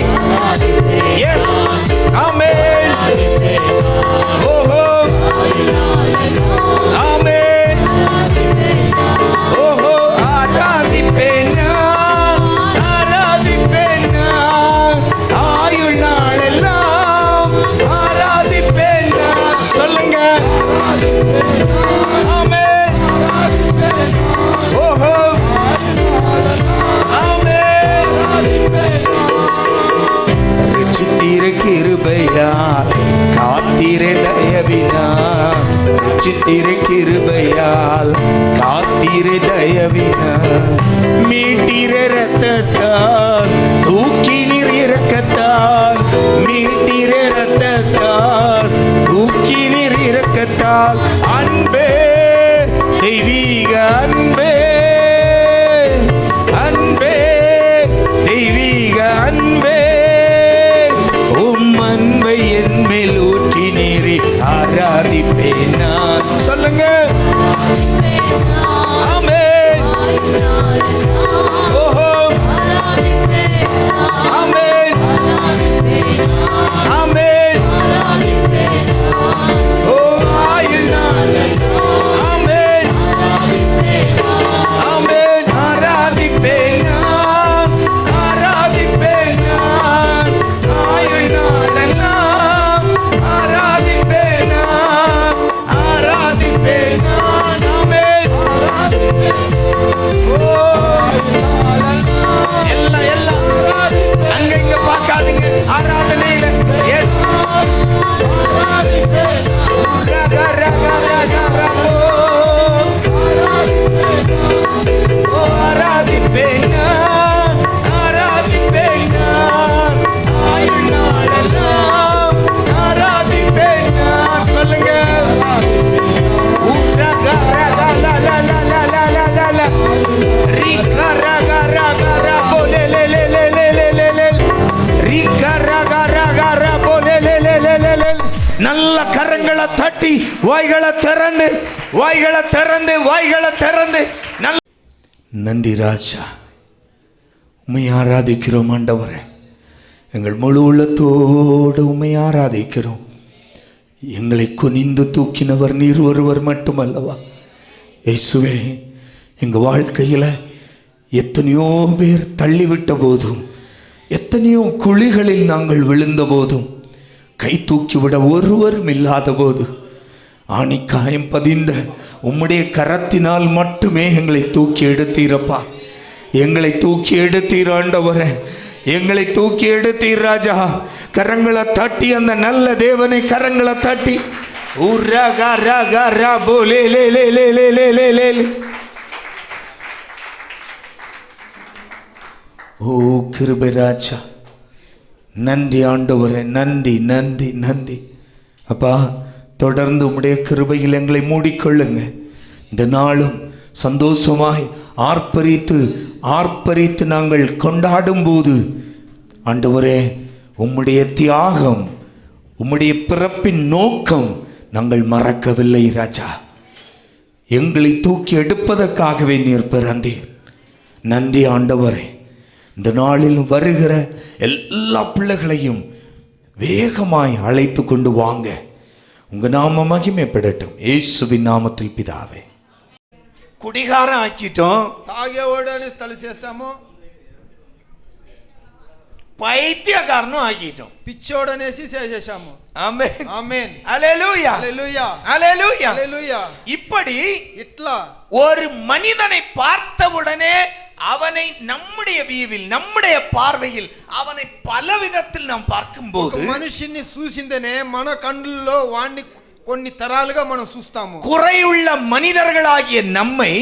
எஸ் ஆமென். ஓஹோ ஆமென். ஓஹோ ஆராதிப்பேனா ஆராதிப்பேனா ஆயுள் நாளெல்லாம். ஆராதிப்பேனா. சொல்லுங்க. ஆமென். ஓஹோ ஆமென். ரட்சித்தீரே கிருபையால் காத்தீரே தயவினால். ரட்சித்தீரே கிருபையால் காத்தீரே தயவினால். மீட்டீரே இரத்தத்தால் தூக்கினீர் இரக்கத்தால். மீட்டீரே இரத்தத்தால் தூக்கினீர் இரக்கத்தால். அன்பே தெய்வீக அன்பே அன்பே தெய்வீக அன்பே. உம் அன்பை என் மேல் ஊற்றினீரே. ஆராதிப்பேனா. சொல்லுங்க. ஆமென். ஓஹோ ஆமென் ஆமென். ஓ ஆயுள் நாளெல்லாம். ஆமென் ஆமென். ஆராதிப்பேனா ஆராதிப்பேனா ஆயுள் நாளெல்லாம். ஆராதிப்பேனா ஆராதிப்பேனா. ஆமென். ஓ எல்லாம் எல்லாம் அங்க இங்க பார்க்காதீங்க. ஆராதனையில எஸ் ஆராதிப்பேனா ஆராதிப்பேனா ஆயுள் நாளெல்லாம். ஆராதிப்பேனா. சொல்லுங்க. நல்ல கரங்களை தட்டி வாய்களை திறந்து வாய்களை திறந்து வாய்களை திறந்து. நல்ல நன்றி ராஜா. உம்மை ஆராதிக்கிறோம் ஆண்டவரே. எங்கள் முழு உள்ளத்தோடு உம்மை ஆராதிக்கிறோம். எங்களை குனிந்து தூக்கினவர் நீர் ஒருவர் மட்டுமல்லவா இயேசுவே. எங்கள் வாழ்க்கையில் எத்தனையோ பேர் தள்ளிவிட்ட போதும், எத்தனையோ குழிகளில் நாங்கள் விழுந்த போதும், கை தூக்கிவிட ஒருவரும் இல்லாத போது, ஆணிக்காயம் பதிந்த உம்முடைய கரத்தினால் மட்டுமே எங்களை தூக்கி எடுத்தீரப்பா. எங்களை தூக்கி எடுத்தீர் ஆண்டவரே. எங்களை தூக்கி எடுத்தீர் ராஜா. கரங்களை தட்டி அந்த நல்ல தேவனை கரங்களை தட்டி ஓ கிருபை ராஜா. நன்றி ஆண்டவரே. நன்றி நன்றி நன்றி அப்பா. தொடர்ந்து உம்முடைய கிருபையில் எங்களை மூடிக்கொள்ளுங்க. இந்த நாளும் சந்தோஷமாய் ஆர்ப்பரித்து ஆர்ப்பரித்து நாங்கள் கொண்டாடும் போது ஆண்டவரே, உம்முடைய தியாகம், உம்முடைய பிறப்பின் நோக்கம் நாங்கள் மறக்கவில்லை ராஜா. எங்களை தூக்கி எடுப்பதற்காகவே நீர் பிறந்தீர். நன்றி ஆண்டவரே. இந்த நாளில் வருகிற எல்லா பிள்ளைகளையும் வேகமாய் அழைத்து கொண்டு வாங்க. உங்க நாம மகிமைப்படட்டும். இயேசுவின் நாமத்தில் பிதாவே. குடிகாரம் ஆக்கிட்டோம். తాగేవాడని తల చేస్తాము. పైత్యకారణం ఆగీతం. పిచ్చోడనేసి చేసేసాము. ఆమేన్ ఆమేన్. హల్లెలూయా హల్లెలూయా. హల్లెలూయా. ஹalleluya. இப்படி இட்லா ஒரு மனிதனை பார்த்தவுடனே அவனை நம்முடைய வியூவில் நம்முடைய பார்வையில் அவனை பல விதத்தில் நாம் பார்க்கும்போது మనిషిని చూసిందనే మన కళ్ళల్లో వాణ్ణి కొన్ని తరాలుగా మనం చూస్తాము. குறையுள்ள மனிதர்களாகிய நம்மை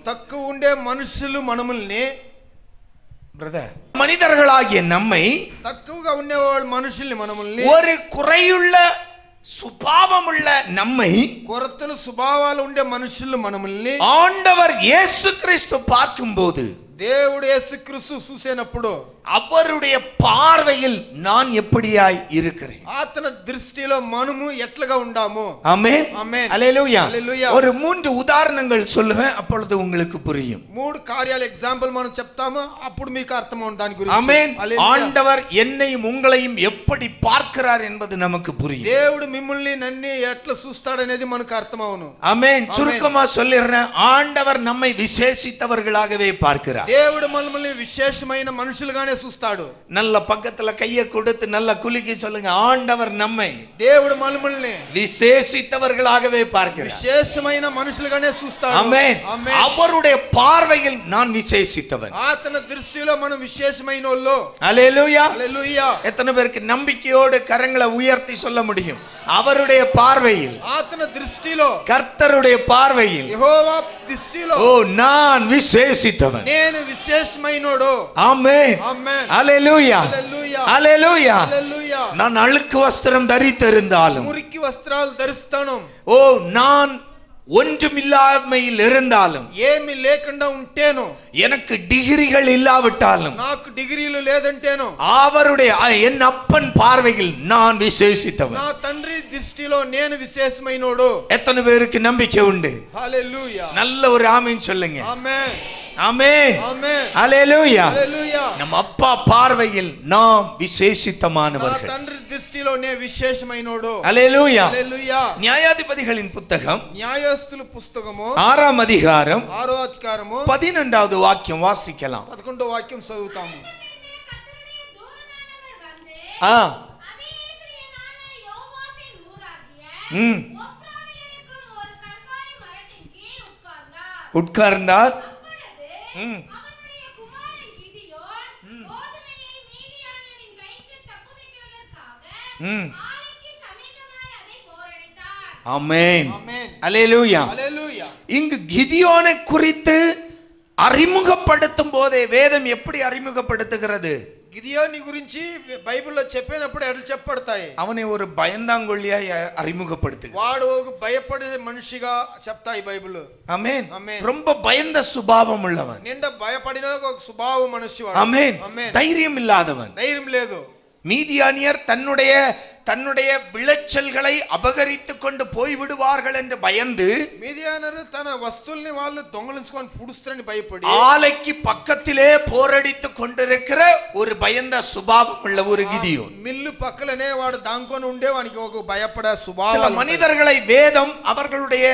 తక్కువ ఉండే మనుషులు మనముల్ని பிரதர் மனிதர்களாகிய நம்மை తక్కువగా ఉండే వాళ్ళ మనుషుల్ని మనముల్ని ஒரு குறையுள்ள சுபாவமுள்ள நம்மை కొరతలు స్వభావాలు ఉండే మనుషులు మనముల్ని ஆண்டவர் இயேசு கிறிஸ்து பார்க்கும்போது దేవుడు యేసుక్రీస్తు చూసేనప్పుడు அவருடைய பார்வையில் நான் எப்படியாய் இருக்கிறேன் ఆతన దృష్టిలో మనము ఎట్లుగా ఉండాము. ஆமென் ஆமென். ஹalleluya. ஹalleluya. ஒரு 3 உதாரணங்கள் சொல்லுவேன், அப்பொழுது உங்களுக்கு புரியும். 3 కార్యాల ఎగ్జాంపుల్ మనం చెప్తాము, అప్పుడు మీకు అర్థమవుతుంది దాని గురించి. ஆமென். హalleluya. ஆண்டவர் என்னையும் உங்களையும் எப்படி பார்க்கிறார் என்பது நமக்கு புரியும். దేవుడు మిమ్మల్ని నన్ను ఎట్లా చూస్తాడనేది మనకు అర్థమవును. ஆமென். சுருக்கமா சொல்லிறேன், ஆண்டவர் நம்மை விசேஷித்தவர்களாகவே பார்க்கிறார். దేవుడు మనల్ని విశేషమైన మనుషులుగానే చూస్తాడు. நல்ல பக்கத்துல கையை கொடுத்து நல்ல குலுக்கி சொல்லுங்க, ஆண்டவர் நம்மை దేవుడు మనల్ని விசேஷித்தவர்களாகவே பார்க்கிறார். విశేషమైన మనుషులుగానే చూస్తాడు. ஆமென். ఆమేన్. அவருடைய பார்வையில் நான் விசேஷித்தவன். ఆతన దృష్టిలో మనం విశేషమైన వాళ్ళు. ஹalleluya. హల్లెలూయా. எத்தனை பேருக்கு நம்பிக்கையோடு கரங்களை உயர்த்தி சொல்ல முடியும்? அவருடைய பார்வையில், ఆతన దృష్టిలో, கர்த்தருடைய பார்வையில், యెహోవా దృష్టిలో ஓ நான் விசேஷித்தவன். నేను విశేషమైనోడు. ஆமென். ఆమేన్. ஹalleluya. హల్లెలూయా. ஹalleluya. హల్లెలూయా. நான் అழுக்கு వస్త్రం ధరిத்திருந்தாலும், మురికి వస్త్రాలు ధరిస్తాను, ஓ நான் ஒன்றுமில்லாமையில் இருந்தாலும், ఏమి లేకుండా ఉంటేను, எனக்கு டிகிரிகள் இல்லாவிட்டாலும், నాకు డిగ్రీలు లేదంటేను, அவருடைய என் அப்பன் பார்வையில் நான் விசேஷித்தவன். నా తండ్రి దృష్టిలో నేను విశేషమైనోడు. எத்தனை பேருக்கு நம்பிக்கை உண்டு? హల్లెలూయా. நல்ல ஒரு ஆமீன் சொல்லுங்க. ఆమేన్. ஆமென். ఆమేన్. ஹalleluya. హల్లెలూయా. நம்ம அப்பா பார்வையில் நாம் నా விசேஷித்தமானவர்கள். తండ్రి దృష్టిలో నే విశేషమైనోడు. ஹalleluya. హల్లెలూయా. நியாயாதிபதிகளின் புத்தகம் న్యాయస్తుల పుస్తకము 6ஆம் அதிகாரம் 6వ అధికారము 11வது வாக்கியம் வாசிக்கலாம். 11వ వాక్యం చదువుతాము. ஆ ம் உட்கார்ந்தார். ம் ம் ஆமென். ఆమేన్. ஹalleluya. హల్లెలూయా. இங்கு கிதியோனை குறித்து அறிமுகப்படுத்தும் போதே வேதம் எப்படி அறிமுகப்படுத்துகிறது? గిదియోని గురించి బైబిల్లో చెప్పినప్పుడు ఎట్లా చెప్పబడతాయి? அவனை ஒரு பயந்தாங்கொள்ளியாய் அறிமுகப்படுத்துகிறது. వాడు ఒక భయపడే మనిషిగా చెప్తాయి బైబిల్. ஆமென். ஆமென். ரொம்ப பயந்த சுபாவம் உள்ளவன். నిండా భయపడిన ఒక స్వభావ మనిషి వాడు. ஆமென். ఆమేన్. தைரியம் இல்லாதவன். ధైర్యం లేదు. மீதியானியர் தன்னுடைய விளைச்சல்களை அபகரித்துக் கொண்டு போய்விடுவார்கள் என்று பயந்து మీదియానరు తన వస్తువుల్ని వాళ్ళు దొంగలించుకొని పుడుస్తారని భయపడి ஆலைக்கு பக்கத்திலே போரடித்துக் கொண்டிருக்கிற ஒரு பயந்த சுபாவம் உள்ள ஒரு கிதியோன். మిల్లు పక్కలనే వాడు దాంకొని ఉండే వానికి ఒక భయపడే சில స్వభావం. மனிதர்களை வேதம் அவர்களுடைய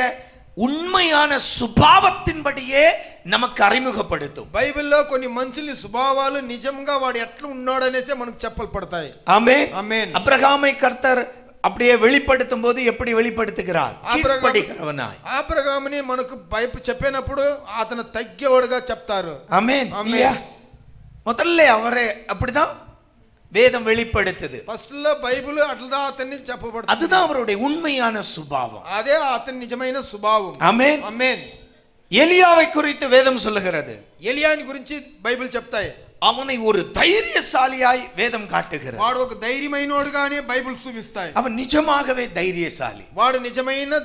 உண்மையான சுபாவத்தின்படியே நமக்கு அறிமுகப்படுத்தும். బైబిల్లో కొన్ని మనుషుల్ని స్వభావాలు నిజంగా వాడు ఎట్లా ఉన్నాడనేసి మనకు చెప్పబడతాయి. ஆமென். ఆమేన్. அபிரகாமை கர்த்தர் அப்படியே வெளிப்படுத்தும் போது எப்படி வெளிப்படுத்துகிறார்? கீழ்ப்படிகிறவனாய். ఆబ్రహాముని మనకు చెప్పినప్పుడు అతను తగ్గేవాడుగా చెప్తారు. ஆமென். ஆமென். இல்லையா? முதல்ல அவரே அப்படிதான் வேதம் வெளிப்படுத்துது. ఫస్ట్ లో బైబిల్ అట్లా అతన్ని చెప్పబడుతుంది. அதுதான் அவருடைய உண்மையான சுபாவம். అదే అతని నిజమైన స్వభావం. ஆமென். ఆమేన్. எலியாவை குறித்து வேதம் சொல்லுகிறது. ఎలియాని గురించి బైబిల్ చెప్తాయి. அவனை ஒரு தைரியசாலியாய் வேதம் காட்டுகிறது. వాడు ఒక ధైర్యమైనోడుగానే బైబిల్ చూపిస్తాయి. அவன் நிஜமாகவே தைரியசாலி. వాడు నిజమైన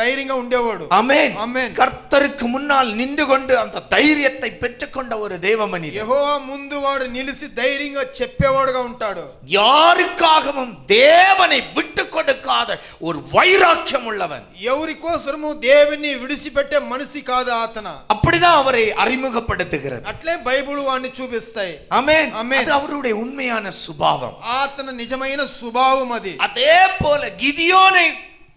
ధైర్యంగా ఉండేవాడు. ஆமென். ఆమేన్. கர்த்தருக்கு முன்னால் நின்று கொண்டு அந்த தைரியத்தை பெற்றுக்கொண்ட ஒரு தேவ மனிதன். యెహోవా ముందు వాడు నిలిచి ధైర్యంగా చెప్పేవాడుగా ఉంటాడు. யாருக்காகவும் தேவனை விட்டு கொடுக்காத ஒரு வைராக்கியம் உள்ளவன். ఎవరి కోసము దేవుని విడిచిపెట్టే మనిషి కాదు అతన. அப்படிதான் அவரை அறிமுகப்படுத்துகிறது. అట్లే బైబిల్ వాడిని చూపిస్తాయి. ஆமென். ஆமென். அது அவருடைய உண்மையான சுபாவம். అతని నిజమైన స్వభావం అది. அதே போல கிதியோனை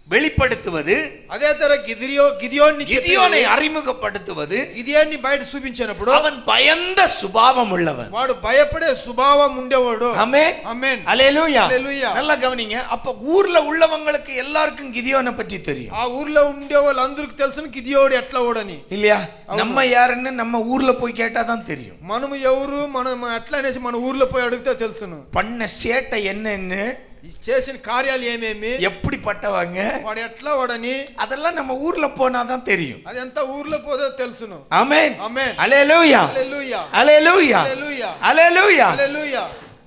வெளிப்படுத்துவது, అదే తర గిదియోனை அறிமுகப்படுத்துவது, గిదియోన్ని బయట చూపించినప్పుడు அவன் பயந்த சுபாவம் உள்ளவன், వాడు భయపడే స్వభావం ఉండేవాడు. ஆமென் ఆమేన్. அல்லேலூயா. హల్లెలూయా. நல்லா கவனிங்க. அப்ப ஊர்ல உள்ளவங்களுக்கு எல்லாருக்கும் గిదియోனை பற்றி தெரியும். ఆ ఊర్లో ఉండే వాళ్ళందరికీ తెలుసు గిదియోడు ఎట్లా ఓడని, இல்லையா? நம்ம யாருன்னு நம்ம ஊர்ல போய் கேட்டாதான் தெரியும். మనము ఎవరు, మనం ఎట్లా అనేసి మన ఊర్లో పోయి అడిగితే తెలుసును. பண்ண சேட்டை என்னன்னு, చేసిన కార్యాలు ఏమేమి, எப்படிப்பட்டவங்க, వాడు ఎట్లా వాడని, அதெல்லாம் நம்ம ஊர்ல போனாதான் தெரியும். అది ఎంత ఊర్లో పోదో తెలుసును. ஆமென். ఆమేన్. அல்லேலூயா. హల్లెలూయా. அல்லேலூயா. హల్లెలూయా. அல்லேலூயா. హల్లెలూయా.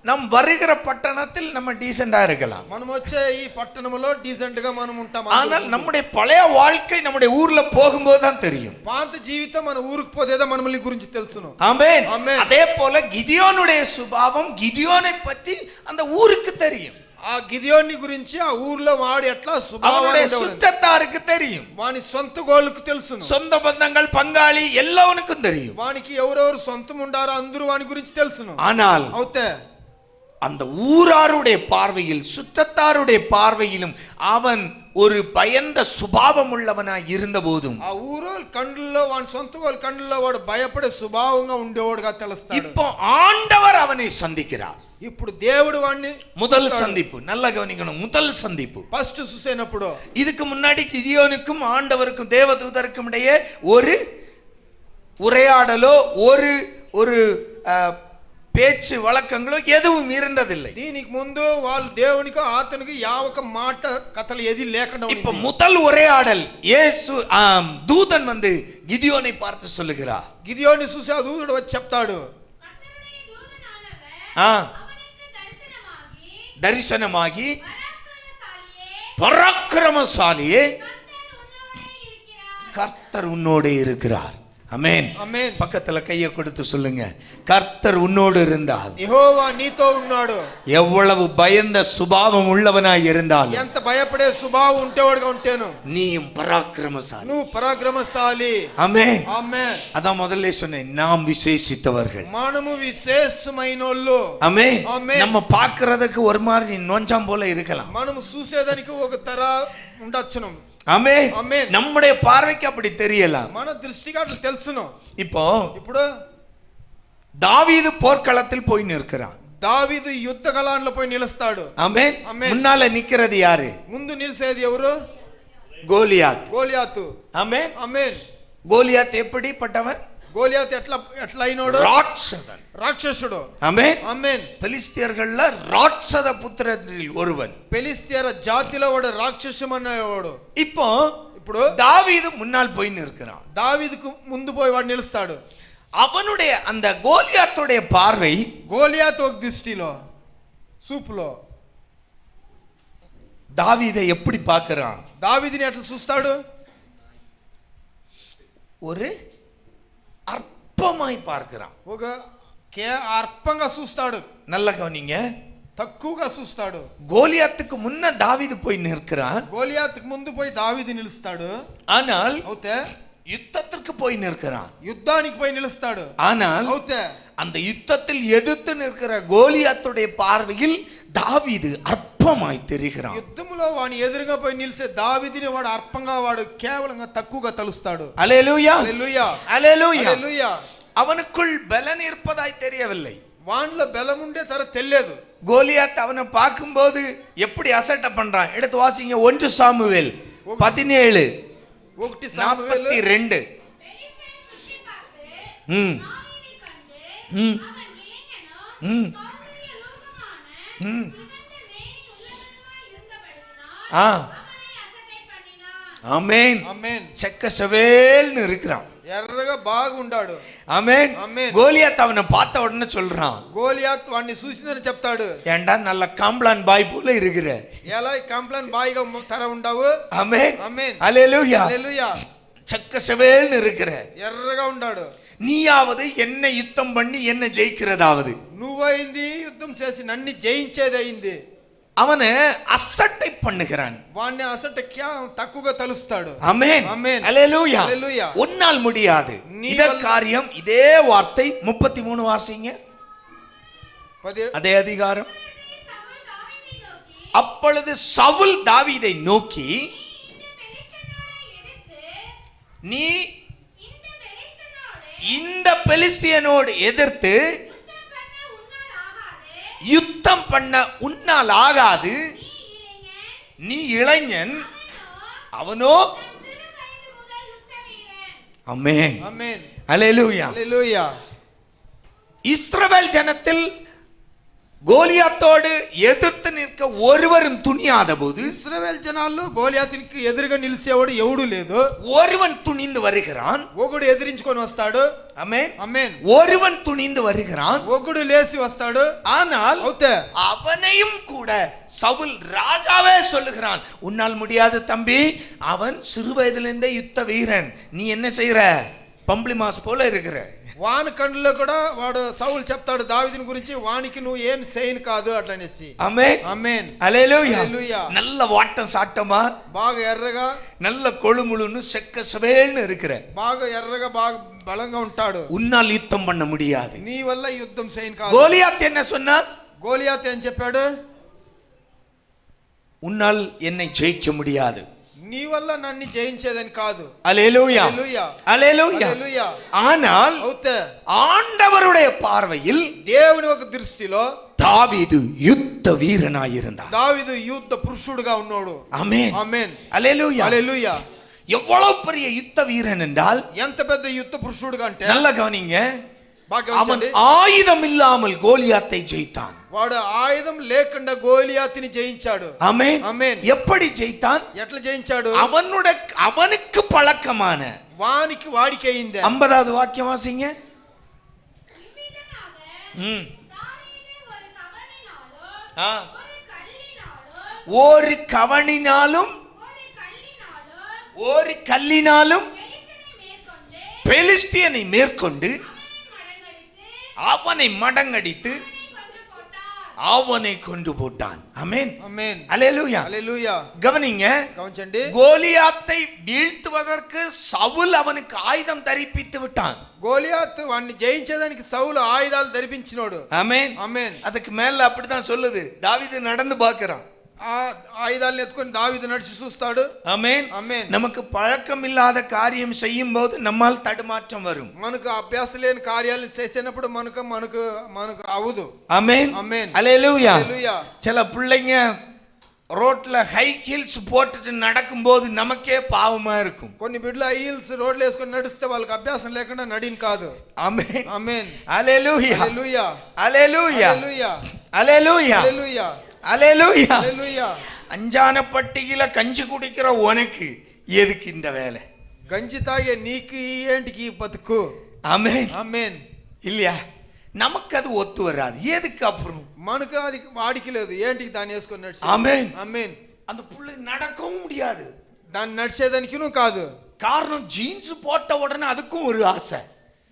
நம் வருகிற பட்டணத்தில் நம்ம டீசெண்டா இருக்கலாம், మనం వచ్చే ఈ పట్టణంలో డీసెంట్ గా మనం ఉంటాం. ஆனால் நம்முடைய பழைய வாழ்க்கை நம்முடைய ஊர்ல போகும்போது தான் தெரியும். పాత జీవితం మన ఊరికి పోదేదో మనల్ని గురించి తెలుసును. ஆமென். ஆமென். அதே போல గిదియోనుடைய சுபாவம், గిదియోனை பற்றி அந்த ஊருக்கு தெரியும். ఆ గిదియోని గురించి ఆ ఊర్లో వాడు ఎట్లా அவனுடைய స్వభావం, சுற்றத்தாருக்கு தெரியும், వాని సొంత గోళ్ళకు తెలుసును. சொந்த பந்தங்கள் பங்காளி எல்லாவனுக்கும் தெரியும். వానికి ఎవరెవరు సొంతం ఉండారో అందరూ వాని గురించి తెలుసును. ஆனால் అవుతే அந்த ஊராருடைய பார்வையில், சுற்றத்தாருடைய பார்வையிலும் அவன் ஒரு பயந்த சுபாவம் உள்ளவனாய் இருந்த போதும், ఆ ఊరు కండ్లలో వాని సొంత వాళ్ళ కండ్లలో వాడు భయపడే స్వభావంగా ఉండేవాడుగా తెలుస్తాడు. இப்போ ஆண்டவர் அவனை சந்திக்கிறார். ఇప్పుడు దేవుడు వాడిని முதல் சந்திப்பு, நல்லா கவனிக்கணும், முதல் சந்திப்பு. ఫస్ట్ చూసేనప్పుడు இதுக்கு முன்னாடி கிதியோனுக்கும் ஆண்டவருக்கும் தேவதூதருக்கும் இடையே ஒரு உரையாடலோ ஒரு ஒரு பேச்சு வழக்கங்களோ எதுவும் இருந்ததில்லை. దీనికి ముందు వాళ్ళు దేవునికి అతనికి యావక మాట కథలు ఏది లేకుండా இப்ப முதல் உரையாடல், இயேசு தூதன் வந்து கிதியோனை பார்த்து சொல்லுகிறார். గిదియోని చూసి ఆ దూతుడు వచ్చి చెప్తాడు, தரிசனமாகி பராக்கிரமசாலியே கர்த்தர் உன்னோடு இருக்கிறார். ஆமென். ఆమేన్. பக்கத்துல கையை கொடுத்து சொல்லுங்க, கர்த்தர் உன்னோடு இருந்தால், యెహోవా నీతో ఉన్నాడు. எவ்வளவு பயந்த சுபாவம் உள்ளவனாய் இருந்தால், ఎంత భయపడే స్వభావం ఉంటేవాడుగా ఉంటేను நீயும் பராக்கிரமசாலி. నువ్వు పరాక్రమశాలి. ஆமென். ఆమేన్. அதான் முதல்ல சொன்னேன், நாம் விசேஷித்தவர்கள். మనము విశేషమైనోళ్ళు. ஆமென். ஆமென். நம்ம பார்க்கிறதுக்கு ஒரு மாதிரி நோஞ்சாம் போல இருக்கலாம், మనము చూసేదానికి ఒక తర ఉండొచ్చును. ஆமென். ஆமென். நம்முடைய பார்வைக்கு அப்படி தெரியலாம். మన దృష్టికి అట్లా తెలుసును. இப்போ தாவீது போர்க்களத்தில் போய் நிற்கிறான். దావీదు యుద్ధ కళాంలో పోయి నిలుస్తాడు. ஆமென். ஆமென். முன்னால நிக்கிறது யாரு? ముందు నిలిసేది ఎవరు? கோலியாத். గోలియాతు. ஆமென். ఆమేన్. கோலியாத் எப்படிப்பட்டவன்? గోలియాతు ఎట్లా అయినోడు? ராட்சதன், రాక్షసుడు. ஆமென். ఆమేన్. பெலிஸ்தியர்கள்ல ராட்சத புத்திரரில் ஒருவன். పెలిస్తీయర జాతిలో వాడు రాక్షసం అనేవాడు. ఇప్పుడు தாவீது முன்னால் போய் நிற்கிறான். దావీదుకు ముందు పోయి వాడు నిలుస్తాడు. அவனுடைய அந்த கோலியாத்துடைய பார்வை, గోలియాతు ఒక దృష్టిలో సూపులో தாவீதை எப்படி பார்க்கிறான்? దావీదుని ఎట్లా చూస్తాడు? ஒரு அற்பமாய் பார்க்கிறான். ఒక అర్పంగా చూస్తాడు. நல்ல கவனிங்க, తక్కువగా చూస్తాడు. கோலியாத்துக்கு முன்ன தாவீது போய் நிற்கிறான். గోలియాతుకు ముందు పోయి దావీదు నిలుస్తాడు. ஆனால் అవుతే யுத்தத்திற்கு போய் நிற்கிறான். యుద్ధానికి పోయి నిలుస్తాడు. ஆனால் అవుతే அந்த யுத்தத்தில் எதிர்த்து நிற்கிற கோலியாத்துடைய பார்வையில் தாவீது அற்பமாய் தெரிகிறான். యుద్ధములో వాని ఎదురుగా పోయి నిలిసే దావీదుని వాడు అర్పంగా, వాడు కేవలంగా తక్కువగా తలుస్తాడు. அல்லேலூயா. హల్లెలూయా. அல்லேலூயா. హల్లెలూయా. அவனுக்குள் பலன் இருப்பதாய் தெரியவில்லை. వానిలో బలం ఉండే తర తెలియదు. கோலியாத் அவனை பார்க்கும்போது எப்படி அசட்டை பண்றான்? எடுத்து வாசிங்க, 1 சாமுவேல் 17 ఒకటి సామువేలు 42. ஆமென். ఆమేన్. செக்க செவேல்னு இருக்கிறான், ఎర్రగా బాగుండాడు. ஆமென். ஆமென். கோலியாத் அவனை பார்த்த உடனே சொல்றான், గోలియాత్ వాడిని చూసిందని చెప్తాడు, ஏண்டா நல்ல காம்ப்ளான் பாய் போல இருக்கிற. ఎలా కంప్లైంట్ బాయిగా తర ఉండవు. ஆமென். ఆమేన్. அல்லேலூயா. హల్లెలూయా. செக்க செவேல்னு இருக்கிற. ఎర్రగా ఉండాడు. நீயாவது என்ன யுத்தம் பண்ணி என்ன ஜெயிக்கிறதாவது, నువ్వైంది యుద్ధం చేసి నన్ను జయించేది అయింది. அவனை அசட்டை பண்ணுகிறான். వాడిని అసట తక్కువగా తలుస్తాడు. ஆமென். ஆமென். அல்லேலூயா. హల్లెలూయా. உன்னால் முடியாது. இத காரியம், இதே வார்த்தை 33 வாசிங்க, அதே அதிகாரம். அப்பொழுது சவுல் தாவீதை நோக்கி, நீ இந்த பெலிஸ்தியனோடு எதிர்த்து யுத்தம் பண்ண உன்னால் ஆகாது. நீ இளைஞன், அவனோ. ஆமென், ஆமென், அல்லேலூயா, அல்லேலூயா. இஸ்ரவேல் ஜனத்தில் கோலியாத்தோடு எதிர்த்து நிற்க ஒருவரும் துணியாத போது, ఇశ్రాయేల్ జనాల్లో గోలియాతునికి ఎదురుగా నిలిచేవాడు ఎవడు లేదు. ஒருவன் துணிந்து வருகிறான். ఒకడు ఎదిరించుకొని వస్తాడు. ஆமென், ఆమేన్. ஒருவன் துணிந்து வருகிறான். ఒకడు లేచి వస్తాడు. ஆனால் అవుతే அவனையும் கூட சவுல் ராஜாவே சொல்லுகிறான், உன்னால் முடியாது தம்பி, அவன் சிறு வயதிலிருந்தே யுத்த வீரன், நீ என்ன செய்யற, பம்பளி மாஸ் போல இருக்கிற. వాని కండ్లో కూడా వాడు సౌలు చెప్తాడు దావీదుని గురించి, వానికి నువ్వు ఏం చేయను కాదు అట్లనేసి. ஆமென், ఆమేన్, அல்லேலூயா. அல்லேலூயா. நல்ல வாட்டம் சாட்டமா, బాగా ఎర్రగా, நல்ல கொழுமுழுன்னு செக்க செவேல்னு இருக்கிற, బాగా ఎర్రగా, బాగా బలంగా ఉంటాడు. உன்னால் யுத்தம் பண்ண முடியாது. నీ వల్ల యుద్ధం చేయను కాదు. கோலியாத் என்ன சொன்னான்? గోలియాత్ ఏం చెప్పాడు? உன்னால் என்னை ஜெயிக்க முடியாது. నీ వల్ల నన్ను జయించేదని కాదు. அல்லேலூயா, அல்லேலூயா, அல்லேலூயா. அல்லேலూయా. ஆனால் అవుతే ஆண்டவருடைய பார்வையில் దేవుని ఒక దృష్టిలో தாவீது யுத்த வீரனாயிருந்தான். దావీదు యుద్ధ పురుషుడుగా ఉన్నాడు. ஆமென், ఆమేన్, அல்லேலூயா. హల్లెలూయా. எவ்வளவு பெரிய யுத்த வீரன் என்றால், ఎంత పెద్ద యుద్ధ పురుషుడుగా అంటే, நல்ல கவனிங்க, బాగా அவன் గమనించండి. ஆயுதம் இல்லாமல் கோலியாத்தை ஜெயித்தான். వాడు ఆయుధం లేకుండా గోలియాతుని జయించాడు. ஆமென், ఆమేన్. எப்படி ஜெயித்தான்? ఎట్లా జయించాడు? அவனுக்கு பழக்கமான వానికి వాడికి అయింది. 50வது வாக்கியம் வாசிங்க. ஆ. ஒரு கவணினாலும் ஒரு கல்லினாலும் பெலிஸ்தியனை மேற்கொண்டு அவனை மடங்கடித்து அவனை கொண்டு போட்டான். ஆமென், ఆమేన్, அல்லேலூயா. హల్లెలూయా. கவனிங்க, గమనించండి. கோலியாத்தை வீழ்த்துவதற்கு சவுல் அவனுக்கு ஆயுதம் தரிப்பித்து விட்டான். గోలియాత్ వాడిని జయించేదానికి సౌలు ఆయుధాలు ధరిపించినోడు. ஆமென், ఆమేన్. அதுக்கு மேல அப்படிதான் சொல்லுது. தாவீது நடந்து பார்க்கிறான். ఆ ఆయుధాలను ఎత్తుకొని దావీదు నడిచి చూస్తాడు. ஆமென், ఆమేన్. நமக்கு பழக்கம் இல்லாத காரியம் செய்யும் போது நம்மால் தடுமாற்றம் வரும். మనకు అభ్యాసం లేని కార్యాలను చేసేటప్పుడు మనకు అవదు. ஆமென், ఆమేన్, அல்லேலூயா. హల్లెలూయా. சில பிள்ளைங்க ரோட்ல ஹை ஹீல்ஸ் போட்டுட்டு நடக்கும்போது நமக்கே பாவமா இருக்கும். కొన్ని బిడ్డలు హీల్స్ రోడ్లు వేసుకొని నడిస్తే వాళ్ళకి అభ్యాసం లేకుండా నడిన్ కాదు. ஆமென், ఆమేన్, அல்லேலூயா, హల్లెలూయా, அல்லேலூயா, హల్లెలూయా, அல்லேலூயா, హల్లెలూయా, அல்லேலூயா. హల్లెలూయా. அஞ்சானப்பட்டியில கஞ்சி குடிக்கிற உனக்கு எதுக்கு இந்த வேலை? గంజి తాగే నీకు ఏంటికి ఈ బతుకు? ஆமென், ఆమేన్. இல்லையா? நமக்கு அது ஒத்து வராது. எதுக்கு அப்புறம்? మనకు అది వాడికి లేదు, ఏంటికి దాన్ని వేసుకొని నడిచి. ஆமென். ఆమేన్. அந்த புள்ள நடக்கவும் முடியாது. దాన్ని నడిచేదానికి నువ్వు కాదు. காரணம் ஜீன்ஸ் போட்ட உடனே அதுக்கும் ஒரு ஆசை.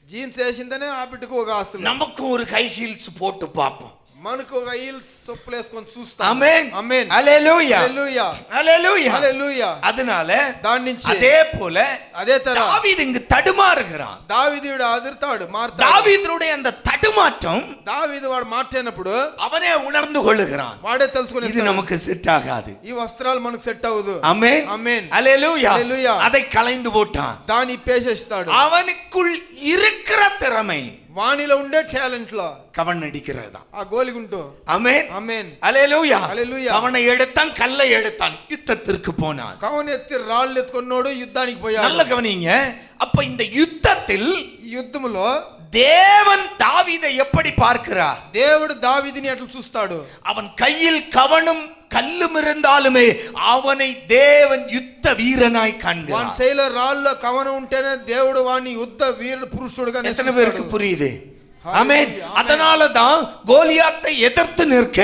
జీన్స్ వేసిందనే ఆ బిడ్డకు ఒక ఆస్తులు. நமக்கும் ஒரு ஹை ஹீல்ஸ் போட்டு பார்ப்போம். మనకు ఒక హీల్స్ చెప్పులు వేసుకొని చూస్తాం. ஆமென், ఆమేన్, அல்லேலூயா, హల్లెలూయా, அல்லேலூயா, హల్లెలూయా. அதனால దాని నుంచి அதே போல అదే తర தாவீது இங்கு தடுமாறுகிறான். దావీదుడు అదురుతాడు, మారుతాడు. தாவீதுடைய அந்த தடுமாற்றம் దావీదు వాడు మాట్లాడినప్పుడు அவனே உணர்ந்து கொள்ளுகிறான். వాడే తెలుసుకుని இது நமக்கு செட் ஆகாது. ఈ వస్త్రాలు మనకు సెట్ అవ్వదు. ஆமென், ఆమేన్, அல்லேலூயா. హల్లెలూయా. அதை களைந்து போட்டான். దాన్ని ఇప్పేసేస్తాడు. அவனுக்குள் இருக்கிற திறமை వాణిలో ఉండే టాలెంట్ లో கவன் அடிக்கிறதா. ఆ గోలిగుంటూ. ஆமென், ఆమేన్, அல்லேலூயா, హల్లెలూయా. அவனை எடுத்தான், கல்லை எடுத்தான், யுத்தத்திற்கு போனான். కవన్ ఎత్తి రాళ్ళు ఎత్తుకున్నాడు, యుద్ధానికి పోయాడు. நல்ல கவனிங்க. அப்ப இந்த யுத்தத்தில் యుద్ధములో தேவன் தாவீதை எப்படி பார்க்கிறார்? దేవుడు దావీదుని ఎట్లా చూస్తాడు? அவன் கையில் கவனும் கல்லும் இருந்தாலுமே அவனை தேவன் யுத்த வீரனாய் వాని காண்கிறார். శైలో రాళ్ళలో కవనం ఉంటేనే దేవుడు వాడిని యుద్ధ వీరుడు పురుషుడుగా எத்தனை பேருக்கு புரியுது? హల్లెలూయా, ஆமென். ఆమేన్. அதனால தான் கோலியாத்தை எதிர்த்து நிற்க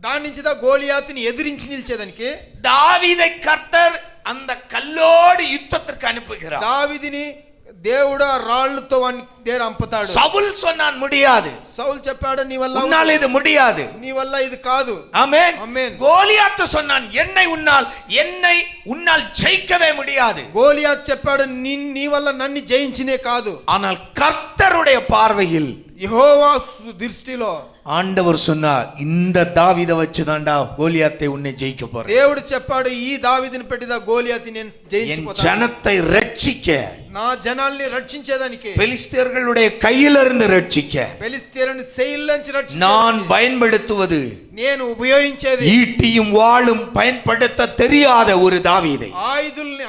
దాని నుంచి దా గోలియాతుని ఎదిరించి నిలిచేదానికి தாவீதை கர்த்தர் அந்த கல்லோடு யுத்தத்திற்கு அனுப்புகிறார். దావీదుని దేవుడు ఆ రాళ్ళతో వాడిని దేరు అంపుతాడు. சவுல் சொன்னான் முடியாது, సౌలు చెప్పాడు నీ వల్ల உன்னால் இது முடியாது. నీ వల్ల ఇది కాదు. ஆமென். ஆமென். கோலியாத் சொன்னான் என்னை உன்னால் ஜெயிக்கவே முடியாது. గోలియాత్ చెప్పాడు నీ వల్ల నన్ను జయించినే కాదు. ஆனால் கர்த்தருடைய பார்வையில் యెహోవా దృష్టిలో ஆண்டவர் சொன்னார், இந்த தாவீதை வச்சுதான்டா கோலியாத்தை உன்னை ஜெயிக்க போறேன். దేవుడు చెప్పాడు ఈ దావీదుని పెట్టిదా గోలియాతి నేను என் జయించిపోతాను. ஜனத்தை ரட்சிக்க, నా జనాల్ని రక్షించేదానికి, பெலிஸ்தியர்களுடைய கையிலிருந்து ரட்சிக்க ఫిలిష్తీయులను శైల్లోంచి రక్షించేదానికి நான் பயன்படுத்துவது నేను ఉపయోగించేది ஈட்டியும் வாளும் பயன்படுத்த தெரியாத ஒரு தாவீதை.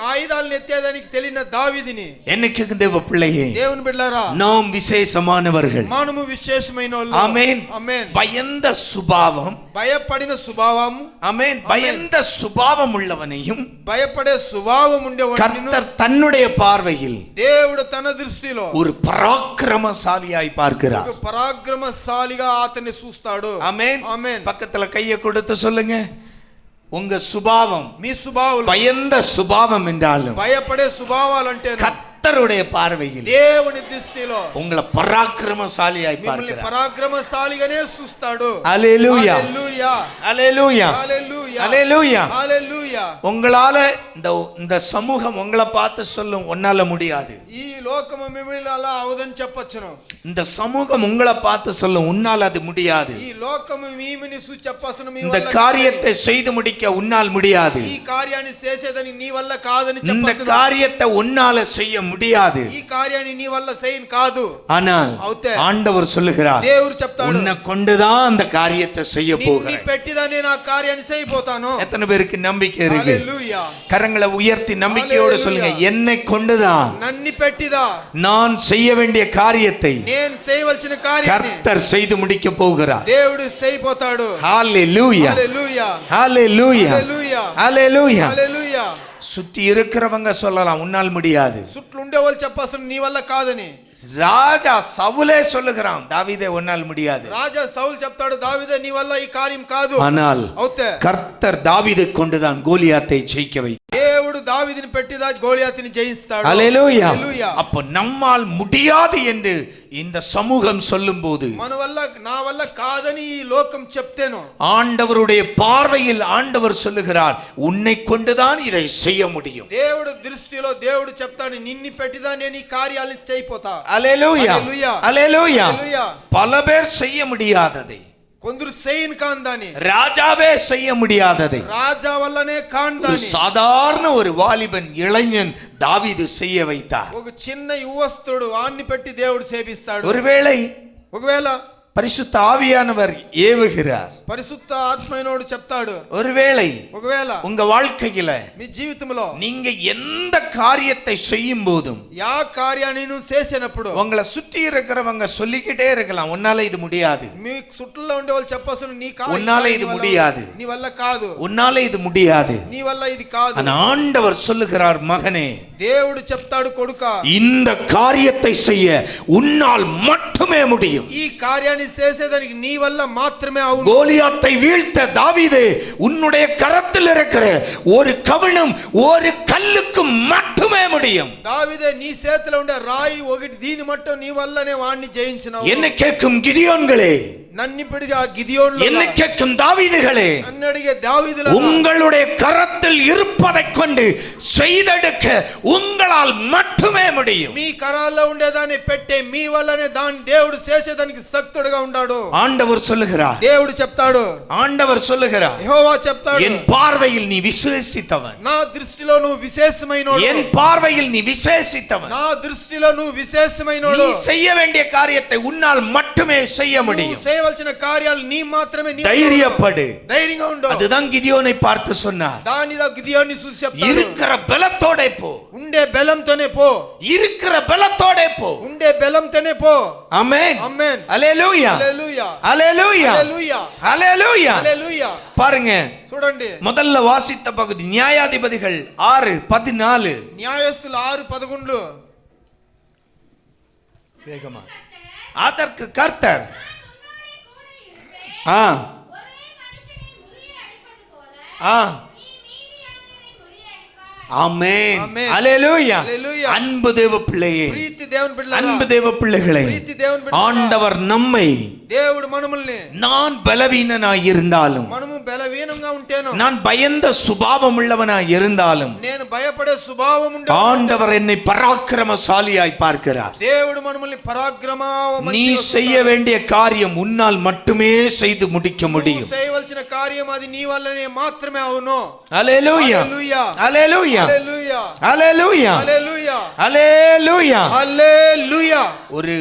ఆయుధాలను ఎత్తేదానికి తెలియని దావీదుని. என்னைக்கு தேவ பிள்ளையே, దేవుని బిడ్డలారా, நாம் విశేషமானவர்கள். మనము విశేషమైన వాళ్ళు. ஆமென். ఆమేన్. பயந்த சுபாவம், భయపడిన స్వభావం. ஆமென். பயந்த சுபாவம் உள்ளவனையும் భయపడే స్వభావం ఉండేవాడిని கர்த்தர் தன்னுடைய பார்வையில் దేవుడు తన దృష్టిలో ஒரு பராக்கிரமசாலியாய் பார்க்கிறார். ఒక పరాక్రమశాలిగా అతన్ని చూస్తాడు. ஆமென். ఆమేన్. பக்கத்துல கையை கொடுத்து சொல்லுங்க, உங்க சுபாவம் మీ స్వభావం பயந்த சுபாவம் என்றாலும் భయపడే స్వభావాలు అంటే கர்த்தருடைய பார்வையில் దేవుని దృష్టిలో உங்களை பராக்கிரமசாலியாய் మిమ్మల్ని பார்க்கிறார். పరాక్రమశాలిగానే చూస్తాడు. அல்லேலூயா, హల్లెలూయా, அல்லேலூயா, హల్లెలూయా, அல்லேலூயா. హల్లెలూయా. உங்களால இந்த சமூகம் உங்களை பார்த்து சொல்லும், உன்னால முடியாது. ఈ లోకము మిమ్మల్ని అలా అవదని చెప్పొచ్చును. இந்த சமூகம் உங்களை பார்த்து சொல்லும், உன்னால் அது முடியாது. ఈ లోకము మీమిని చూసి చెప్పొచ్చును, మీ இந்த వల్ల காரியத்தை செய்து முடிக்க உன்னால் முடியாது. ఈ కార్యాన్ని చేసేదని నీ వల్ల కాదని இந்த చెప్పొచ్చును. காரியத்தை உன்னால செய்ய முடியாது. ఈ కార్యాన్ని నీ వల్ల చేయను కాదు. ஆனால் అవుతే ஆண்டவர் சொல்லுகிறார், దేవుడు చెప్తాడు, உன்னை கொண்டுதான் அந்த காரியத்தை செய்ய నిన్ను போகிறேன். పెట్టిదా నేను ఆ కార్యాన్ని చేయబోతాను. எத்தனை பேருக்கு நம்பிக்கை இருக்கு? హల్లెలూయా. கரங்களை உயர்த்தி நம்பிக்கையோடு சொல்லுங்க, என்னை கொண்டுதான் నన్ను పెట్టిదా நான் செய்ய வேண்டிய காரியத்தை నేను చేయవలసిన కార్యాన్ని கர்த்தர் செய்து முடிக்க போகிறார். దేవుడు చేయబోతాడు. ஹalleluya, హల్లెలూయా, ஹalleluya, హల్లెలూయా, ஹalleluya. హల్లెలూయా. சுத்தி இருக்கிறவங்க சொல்லலாம், உன்னால் முடியாது. చుట్టూ ఉండే వాళ్ళు చెప్పాల్సిన నీ వల్ల కాదని. ராஜா சவுலே சொல்லுகிறான், தாவீதே உன்னால் முடியாது. రాజా సౌలు చెప్తాడు, దావీదే నీ వల్ల ఈ కార్యం కాదు. ஆனால் అవుతే கர்த்தர் தாவீதை கொண்டுதான் கோலியாத்தை ஜெயிக்க வைத்தார். దేవుడు దావీదుని పెట్టిదా గోలియాతిని జయిస్తాడు. ஹalleluya. హల్లెలూయా. அப்ப நம்மால் முடியாது என்று இந்த சமூகம் சொல்லும்போது, మన వల్ల నా వల్ల కాదని ఈ లోకం చెప్తేను, ஆண்டவருடைய பார்வையில் ஆண்டவர் சொல்லுகிறார், உன்னை கொண்டுதான் இதை செய்ய முடியும். దేవుడు దృష్టిలో దేవుడు చెప్తాడు, నిన్ను పెట్టిదా నేను ఈ కార్యాలను చేయిపోతా. அல்லேலூயா, హల్లెలూయా, அல்லேலூயா. హల్లెలూయా. பல பேர் செய்ய முடியாததை కొందరు చేయను కాందాని, ராஜாவே செய்ய முடியாததை రాజా వల్లనే ஒரு కాందాని சாதாரண ஒரு வாலிபன் இளைஞன் தாவீது செய்ய வைத்தார். ఒక చిన్న యువస్తుడు వాణ్ణి పెట్టి దేవుడు సేవిస్తాడు. ஒருவேளை ఒకవేళ பரிசுத்த ஆவியானவர் ஏவுகிறார். పరిశుద్ధ ఆత్మైనోడు చెప్తాడు. ஒருவேளை ఒకవేళ உங்க வாழ்க்கையில మీ జీవితంలో நீங்க எந்த காரியத்தை செய்யும் போதும் యా కార్యాన్ని నువ్వు చేసినప్పుడు உங்களை சுற்றி இருக்கிறவங்க சொல்லிக்கிட்டே இருக்கலாம், உன்னால இது முடியாது, మీ చుట్టూలో ఉండే వాళ్ళు చెప్పాల్సిన నీ உன்னால இது முடியாது, నీ వల్ల కాదు, உன்னால இது முடியாது. నీ వల్ల ఇది కాదు. ஆனா ஆண்டவர் சொல்லுகிறார், மகனே, దేవుడు చెప్తాడు, కొడుక, இந்த காரியத்தை செய்ய உன்னால் மட்டுமே முடியும். ఈ కార్యాన్ని చేసేదానికి నీ వల్ల మాత్రమే అవును. கோலியாத்தை வீழ்த்த தாவீதே, உன்னுடைய கரத்தில் இருக்கிற ஒரு கவனம் ஒரு கல்லுக்கு மட்டுமே முடியும். దావీదే నీ చేతిలో ఉండే రాయి ఒకటి, దీని మట్టు నీ వల్లనే వాణ్ణి జయించినావు. என்ன கேட்கும் கிதியோன்களே, నన్ను ఇప్పటికి ఆ గిదియోన్లు, என்ன கேட்கும் தாவீதுகளே, నన్ను అడిగే దావీదుల, உங்களுடைய கரத்தில் இருப்பதை கொண்டு செய்தெடுக்க உங்களால் மட்டுமே முடியும். మీ కరాల్లో ఉండేదాన్ని పెట్టే మీ వల్లనే దాన్ని దేవుడు చేసేదానికి శక్తుడుగా ఉన్నాడు. ஆண்டவர் சொல்லுகிறார், దేవుడు చెప్తాడు, ஆண்டவர் சொல்லுகிறார், యెహోవా చెప్తాడు, என் பார்வையில் நீ விசேஷித்தவன், నా దృష్టిలో నువ్వు విశేషమైనోడు, என் பார்வையில் நீ விசேஷித்தவன், నా దృష్టిలో నువ్వు విశేషమైనోడు. நீ செய்ய வேண்டிய காரியத்தை உன்னால் மட்டுமே செய்ய నువ్వు முடியும். చేయవలసిన కార్యాలు నీ మాత్రమే, నీ தைரியப்படு. ధైర్యంగా ఉండు. அதுதான் கிதியோனை பார்த்து சொன்னார், దానిదా గిదియోన్ని చూసి చెప్తాడు, இருக்கிற பலத்தோட போ, ఉండే బలంతోనే పో, இருக்கிற பலத்தோட போ. ఉండే బలంతోనే పో. ஆமென், ఆమేన్, அல்லேலூயா, హల్లెలూయా, அல்லேலூயா, హల్లెలూయా, அல்லேலூயா. హల్లెలూయా. பாருங்க, చూడండి, முதல்ல வாசித்த பகுதி நியாயாதிபதிகள் 6:14. న్యాయస్తులు 6:11. வேகமா. அதற்கு கர்த்தர் ஆ ஆ ஆமென், ஆமென். அல்லேலூயா. அல்லேலூயா. அன்பு தேவ பிள்ளையே, ప్రీతి దేవుని బిడ్డలారా, அன்பு தேவ பிள்ளைகளே, ప్రీతి దేవుని బిడ్డలారా, ஆண்டவர் நம்மை, దేవుడు మనముల్ని, நான் பலவீனனாய் இருந்தாலும், మనము బలహీనంగా ఉంటేను, நான் பயந்த சுபாவம் உள்ளவனாய் இருந்தாலும், నేను భయపడే స్వభావం ఉండే, ஆண்டவர் என்னை பராக்கிரமசாலியாய் பார்க்கிறார். దేవుడు మనముల్ని పరాక్రమ, நீ செய்ய வேண்டிய காரியம் உன்னால் மட்டுமே செய்து முடிக்க முடியும். చేయవలసిన కార్యం అది నీ వల్లనే మాత్రమే అవును. ஹல்லேலூயா, హల్లెలూయా, ஹல்லேலூயா, హల్లెలూయా, ஹல்லேலூயா, హల్లెలూయా, ஹல்லேலூயா. హల్లెలూయా. ஒரு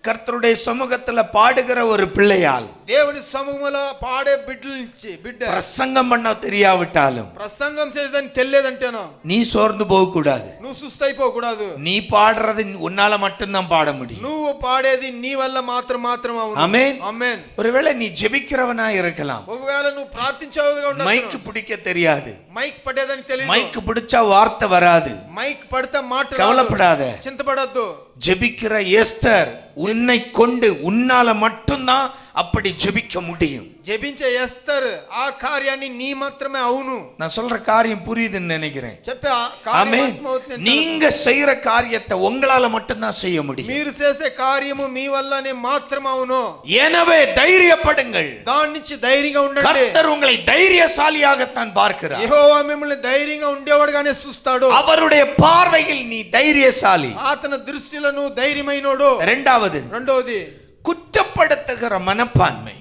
கர்த்தருடைய சமூகத்துல பாடுகிற ஒரு பிள்ளையால், దేవుని సముఖములో పాడే బిడ్డ பிரசங்கம் பண்ண தெரியாவிட்டாலும், ప్రసంగం చేసేదని తెలియదంటేనో நீ சோர்ந்து போக கூடாது. నువ్వు సుస్తైపోకూడదు. நீ பாடுறது உன்னால மட்டும்தான் பாட முடியும். నువ్వు పాడేది నీ వల్ల మాత్రం అవును. ஆமென். ఆమేన్. ஒருவேளை நீ ஜெபிக்கிறவனா இருக்கலாம், ఒకవేళ నువ్వు ప్రార్థించేవాడిగా ఉండొచ్చు, மைக் பிடிக்க தெரியாது, మైక్ పడేదని తెలియదు, மைக் பிடிச்சா வார்த்தை வராது, మైక్ పడితే మాట రాదు. கவலைப்படாத. చింతపడొద్దు. ஜெபிக்கிற எஸ்தர் உன்னை கொண்டு உன்னால மட்டும்தான் அப்படி ஜெபிக்க முடியும். జపించే ఎస్తర్ ఆ కార్యాన్ని నీ మాత్రమే అవును. நான் சொல்ற காரியம் புரியுதுன்னு நினைக்கிறேன். చెప్పే ఆ కార్యం ஆமென். అర్థమవుతుంది. நீங்க செய்யற காரியத்தை உங்களால மட்டும்தான் செய்ய முடியும். మీరు చేసే కార్యము మీ వల్లనే మాత్రం అవును. எனவே தைரியப்படுங்கள். దాని నుంచి ధైర్యంగా ఉండండి. கர்த்தர் உங்களை தைரியசாலியாகத்தான் பார்க்கிறார். యెహోవా మిమ్మల్ని ధైర్యంగా ఉండేవాడుగానే చూస్తాడు. அவருடைய பார்வையில் நீ தைரியசாலி. అతని దృష్టిలో నువ్వు ధైర్యమైనోడు. రెండవది குற்றப்படுத்துகிற மனப்பான்மை.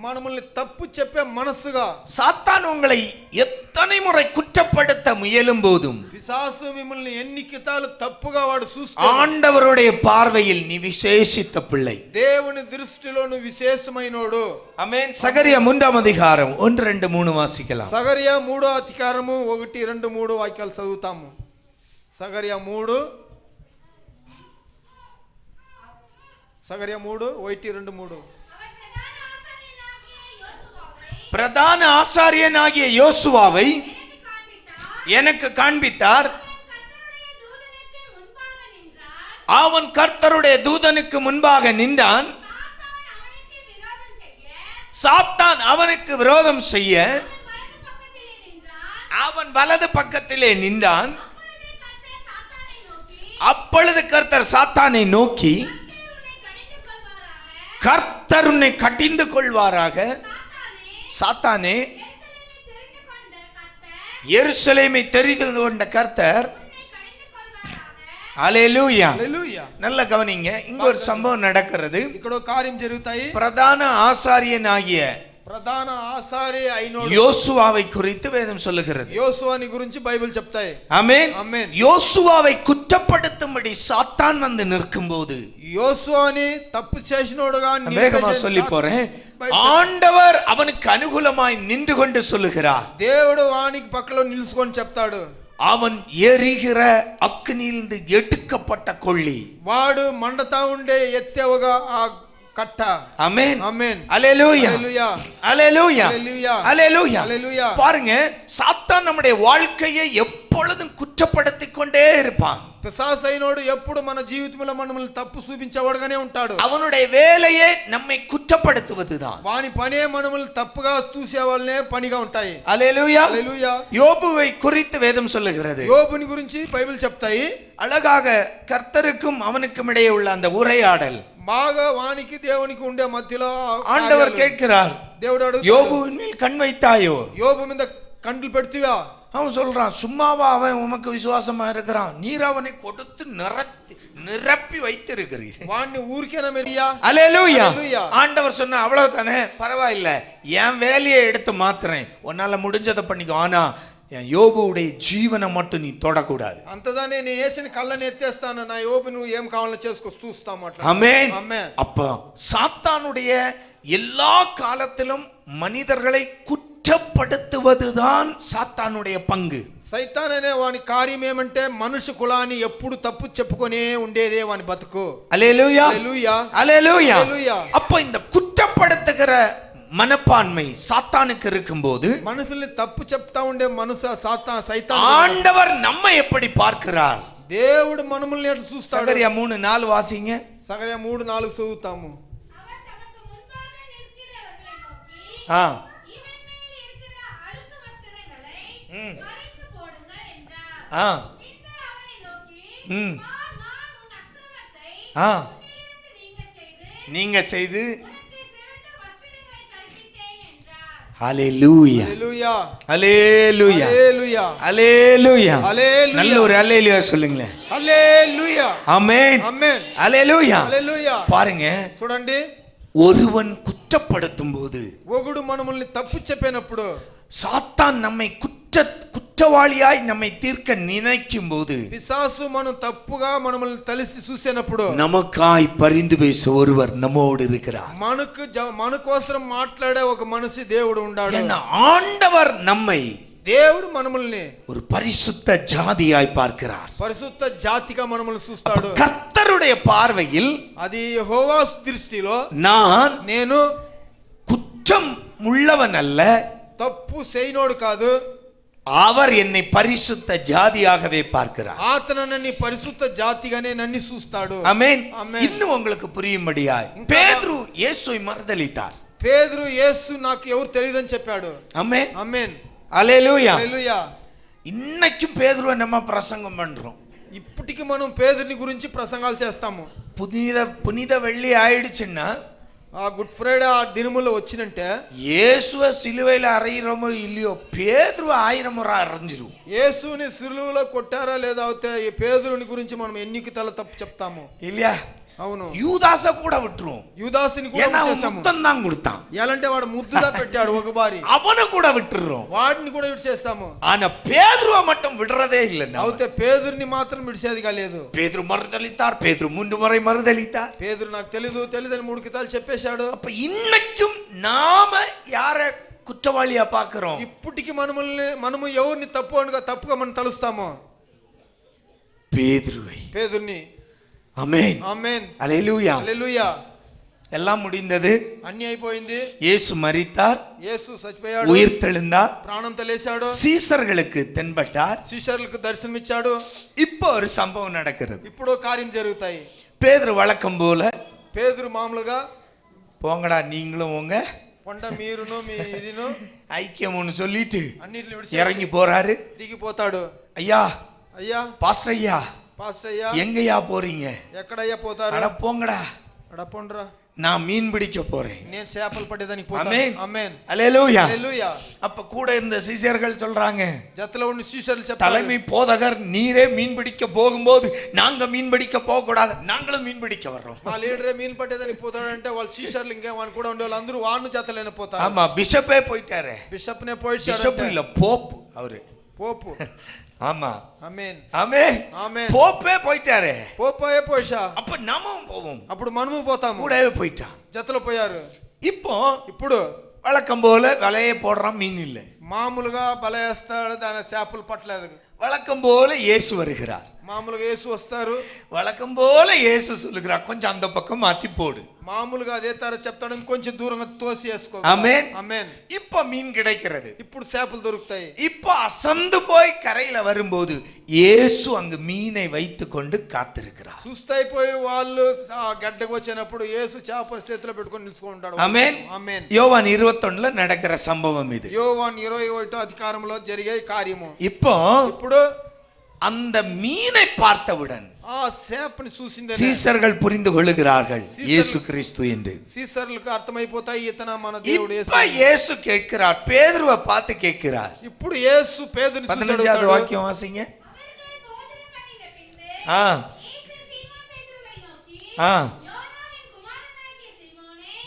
మనల్ని తప్పు చెప్పే మనసుగా சாத்தான் உங்களை எத்தனை முறை குற்றப்படுத்த முயலும் போதும், పిశాసు మిమ్మల్ని ఎన్ని కితాలు తప్పుగా వాడు చూస్తాడు. ஆண்டவருடைய பார்வையில் நீ விசேஷித்த பிள்ளை. దేవుని దృష్టిలో నువ్వు విశేషమైనోడు. ஆமென். சகரியா 3ஆம் அதிகாரம் 1, 2, 3 வாசிக்கலாம். సగరియా 3వ అధికారము 1, 2, 3 వాక్యాలు చదువుతాము. సగరియా 3, 1, 2, 3. பிரதான ஆசாரியனாகிய யோசுவாவை எனக்கு காண்பித்தார். அவன் கர்த்தருடைய தூதனுக்கு முன்பாக நின்றான். சாத்தான் அவனுக்கு விரோதம் செய்ய அவன் வலது பக்கத்திலே நின்றான். அப்பொழுது கர்த்தர் சாத்தானை நோக்கி, கர்த்தர் உன்னை கடிந்து கொள்வாராக. சாத்தானே, எருசலேமை தெரிந்து கொண்ட கர்த்தர். ஹல்லேலூயா. நல்ல கவனிங்க, இங்க ஒரு சம்பவம் நடக்கிறது. ఇక్కడ ఒక కార్యం జరుగుతాయి. பிரதான ஆசாரியனாகிய ప్రధాన ఆసారి అయినోడు யோசுவாவை குறித்து வேதம் சொல்லுகிறது. యోసువాని గురించి బైబిల్ చెప్తాయి. ஆமென். ఆమేన్. யோசுவாவை குற்றப்படுத்தும்படி சாத்தான் வந்து நிற்கும்போது, యోసువాని తప్పు చేసినోడుగా வேகமா சொல்லி போறேன், ஆண்டவர் அவனுக்கு அனுகூலமாய் நின்று கொண்டு சொல்லுகிறார். దేవుడు వానికి పక్కలో నిలుచుకొని చెప్తాడు, அவன் எரிகிற அக்னியிலிருந்து எடுக்கப்பட்ட கொள்ளி, వాడు మండతా ఉండే ఎత్తేవగా ఆ కట్ట. ஆமென். ఆమేన్. ஹல்லேலூயா, హల్లెలూయా, ஹல்லேலூயா, హల్లెలూయా, ஹல்லேலூயா. హల్లెలూయా. பாருங்க, சாத்தான் நம்முடைய வாழ்க்கையை எப்பொழுதும் குற்றப்படுத்திக் கொண்டே இருப்பான். పిశాచు అయినోడు ఎప్పుడు మన జీవితంలో మనల్ని తప్పు చూపించేవాడుగానే ఉంటాడు. அவனுடைய வேலையே நம்மை குற்றப்படுத்துவதுதான். వాని పనే మనల్ని తప్పుగా చూసే వాళ్ళనే పనిగా ఉంటాయి. ஹல்லேலூயா. హల్లెలూయా. யோபுவை குறித்து வேதம் சொல்லுகிறது. యోబుని గురించి బైబిల్ చెప్తాయి. அழகாக கர்த்தருக்கும் அவனுக்கும் இடையே உள்ள அந்த உரையாடல். బాగా వానికి దేవునికి ఉండే మధ్యలో ஆண்டவர் கேட்கிறார், దేవుడు అడుగుతాడు, யோபுவின் மேல் கண் வைத்தாயோ? యోబు మీద కండ్లు పెడుతీవా? அவன் சொல்றான், சும்மாவா அவன் உமக்கு விசுவாசமா இருக்கிறான், நீர் அவனை கொடுத்து நிரப்பி வைத்திருக்கிறீர். వాడిని ఊరికేనా మెరియా? ஹல்லேலூயா. హల్లెలూయా. ஆண்டவர் சொன்ன அவ்வளவுதானே, பரவாயில்ல, என் வேலையை எடுத்து மாத்துறேன், உன்னால முடிஞ்சதை பண்ணிக்கோ, ஆனா என் யோபுடைய ஜீவனை மட்டும் நீ தொடக்கூடாது. అంతదా నేను యేసుని కళ్ళని ఎత్తేస్తాను, నా యోబు నువ్వు ఏం కావాలో చేసుకో చూస్తాం అట్లా. ஆமென். ఆమేన్. அப்ப சாத்தானுடைய எல்லா காலத்திலும் மனிதர்களை குற்றப்படுத்துவதுதான் சாத்தானுடைய பங்கு. సైతాన్ అనే వాని కార్యం ఏమంటే మనుషు కులాన్ని ఎప్పుడు తప్పు చెప్పుకొనే ఉండేదే వాని బతుకు. அல்லேலூயா, హల్లెలూయా, அல்லேலூயா. హల్లెలూయా. அப்ப இந்த குற்றப்படுத்துகிற மனப்பான்மை சாத்தானுக்கு இருக்கும்போது, మనుషుల్ని తప్పు చెప్తా ఉండే మనసు సైతాన్. ஆண்டவர் நம்மை எப்படி பார்க்கிறார்? దేవుడు మనల్ని ఎట్లా చూస్తాడు? சகரியா 3:4 வாசிங்க. సగరియా 3:4 చదువుతాము. ஆ, ஆ, ம், ஆ நீங்க செய்து ஹalleluya ஹalleluya ஹalleluya ஹalleluya ஹalleluya ஹalleluya நல்ல ஒரு ஹalleluya சொல்லுங்களேன். ஹalleluya ஆமென் ஆமென் ஹalleluya. హల్లెలూయా. பாருங்க, చూడండి, ஒருவன் குற்றப்படுத்தும் போது, ఒకడు మనల్ని తప్పు చెప్పినప్పుడు, சாத்தான் நம்மை குற்றவாளியாய் நம்மை தீர்க்க நினைக்கும் போது, పిశాసు మనం తప్పుగా మనల్ని తలిసి చూసినప్పుడు, நமக்காய் பரிந்து பேச ஒருவர் நம்மோடு இருக்கிறார். మన కోసం మాట్లాడే ఒక మనిషి దేవుడు ఉన్నాడు. ஏன்னா ஆண்டவர் நம்மை, దేవుడు మనల్ని ஒரு பரிசுத்த ஜாதியாய் பார்க்கிறார். పరిశుద్ధ జాతిగా మనల్ని చూస్తాడు. கர்த்தருடைய பார்வையில் అది యెహోవా దృష్టిలో నేను குற்றம் உள்ளவன் அல்ல, తప్పు చేయనోడు కాదు, அவர் என்னை பரிசுத்த ஜாதியாகவே பார்க்கிறார். అతను నన్ను పరిశుద్ధ జాతిగానే నన్ను చూస్తాడు. ஆமென். ஆமென். இன்னும் உங்களுக்கு புரியும்படியாய் பேதுரு இயேசுவை மறுதலித்தார். పేతురు యేసు నాకు ఎవరు తెలియదని చెప్పాడు. ஆமென் ఆమేన్ ஹalleluya. హల్లెలూయా. இன்னைக்கும் பேதுருவை நம்ம பிரசங்கம் பண்றோம். ఇప్పటికి మనం పేదరిని గురించి ప్రసంగాలు చేస్తాము. புனித வெள்ளி ஆயிடுச்சுன்னா, ఆ గుడ్ ఫ్రైడే ఆ దినములో వచ్చినంటే, இயேசுவை சிலுவையில அறையிறோமோ இல்லையோ, பேதுரு 1000 முறை அறைஞ்சிரும். యేసుని సిలువలో కొట్టారా లేదా అయితే ఈ పేదరుని గురించి మనం ఎన్నికి తల తప్పు చెప్తాము இல்லையா? అవును. யூதாச கூட விட்டுரும். యూదాసుని కూడా ஏன்னா அவன் విడిచేస్తాము. முத்தம் தான் கொடுத்தான். ఎలాంటే వాడు ముద్దుగా పెట్టాడు ఒక బారి, அவனை கூட விட்டுறோம். వాడిని కూడా విడిచేస్తాము. ஆனா பேதுருவை மட்டும் விடுறதே இல்லைன்னா, అయితే పేదరుని మాత్రం విడిచేది కాలేదు. பேதுரு மறுதலித்தார். பேதுரு 3 முறை மறுதலித்தார். పేదరు నాకు తెలియదని 3 కితాలు చెప్పేశాడు. அப்ப இன்னைக்கும் நாம யார குற்றவாளியா பார்க்கிறோம்? ఇప్పటికి మనము ఎవరిని తప్పుగా మనం తలుస్తాము? பேதுருவை. పేదరుని. ஆமென் ఆమేన్ ஹalleluya. హల్లెలూయా. எல்லாம் முடிந்தது. అన్ని అయిపోయింది. இயேசு மரித்தார், యేసు చచ్చిపోయాడు, உயிர்த்தெழுந்தார், ప్రాణంతో లేచాడు, சீசர்களுக்கு தென்பட்டார். శిష్యులకు దర్శనమిచ్చాడు. இப்போ ஒரு சம்பவம் நடக்கிறது. ఇప్పుడు కార్యం జరుగుతాయి. பேதுரு வழக்கம் போல, పేదరు మామూలుగా போங்கடா நீங்களும் உங்க కొండ మీరును మీ ఇదిను ஐக்கியம்னு சொல்லிட்டு అన్నిటిని இறங்கி போறாரு. దిగిపోతాడు. ஐயா, అయ్యా பாஸ்டர் ஐயா, పాస్టర్ అయ్యా எங்கயா போறீங்க? ఎక్కడయ్యా పోతారు? அட போங்கடா, అడపండ్రా, நான் மீன் பிடிக்க போறேன். నేను చేపలు పట్టేదానికి పోతాను. ஆமென் ఆమేన్ ஹalleluya. హల్లెలూయా. அப்ப கூட இருந்த சீஷர்கள் சொல்றாங்க, జతలో ఉన్న శిష్యులు చెప్తారు, தலைமை போதகர் நீரே மீன் பிடிக்க போகும்போது நாங்க மீன் பிடிக்க போக கூடாது, நாங்களும் மீன் பிடிக்க வர்றோம். మా లీడరే మీన్ పట్టేదానికి పోతాడంటే వాళ్ళ శిష్యులు ఇంకేమని కూడా ఉండే వాళ్ళు అందరూ వాడిని జతలేని పోతారు. ஆமா, பிஷப்பே போயிட்டாரு. బిషప్ నే పోయిచాడు. பிஷப் இல்ல, போப் அவரு. పోపు. ஆமா ఆమేన్ ஆமென் ఆమేన్. போப்பே போயிட்டாரு. పోపోయే పోయిషా. அப்ப நாமும் போவோம். అప్పుడు మనము పోతాము. கூடவே போயிட்டான். జతలో పోయారు. இப்போ ఇప్పుడు வழக்கம் போல வலையை போடுறான், மீன் இல்லை. మామూలుగా బల వేస్తాడు, దాని చేపలు పట్టలేదు. வழக்கம் போல இயேசு வருகிறார். మామూలుగా యేసు వస్తారు. வழக்கம் போல இயேசு சொல்லுகிறார், கொஞ்சம் அந்த பக்கம் மாத்தி போடு. మామూలుగా అదే తర చెప్తాడు, ఇంకొంచెం దూరంగా తోసి వేసుకో. ஆமென் ఆమేన్. இப்ப மீன் கிடைக்கிறது. ఇప్పుడు చేపలు దొరుకుతాయి. இப்ப அசந்து போய் கரையில வரும்போது இயேசு அங்கு மீனை வைத்துக் கொண்டு காத்திருக்கிறார். సుస్తైపోయి వాళ్ళు ఆ గడ్డకు వచ్చినప్పుడు యేసు చేపల చేతిలో పెట్టుకొని నిలుచుకుంటాడు. ஆமென் ఆమేన్. யோவான் 21ல நடக்கிற சம்பவம் இது. యోవాను 21 అధికారంలో జరిగే కార్యము. இப்போ ఇప్పుడు அந்த மீனை பார்த்தவுடன் ఆ చేపని చూసిందే சீசர்கள் புரிந்து கொள்ளுகிறார்கள் இயேசு கிறிஸ்து என்று. సీసర్లకు అర్థమైపోతాయి, ఇతన మన దేవుడు యేసు. இப்ப இயேசு கேட்கிறார், பேதுருவை பார்த்து கேட்கிறார். ఇప్పుడు యేసు పేతురుని 15வது வாக்கியம் வாசிங்க. ஆ ஆ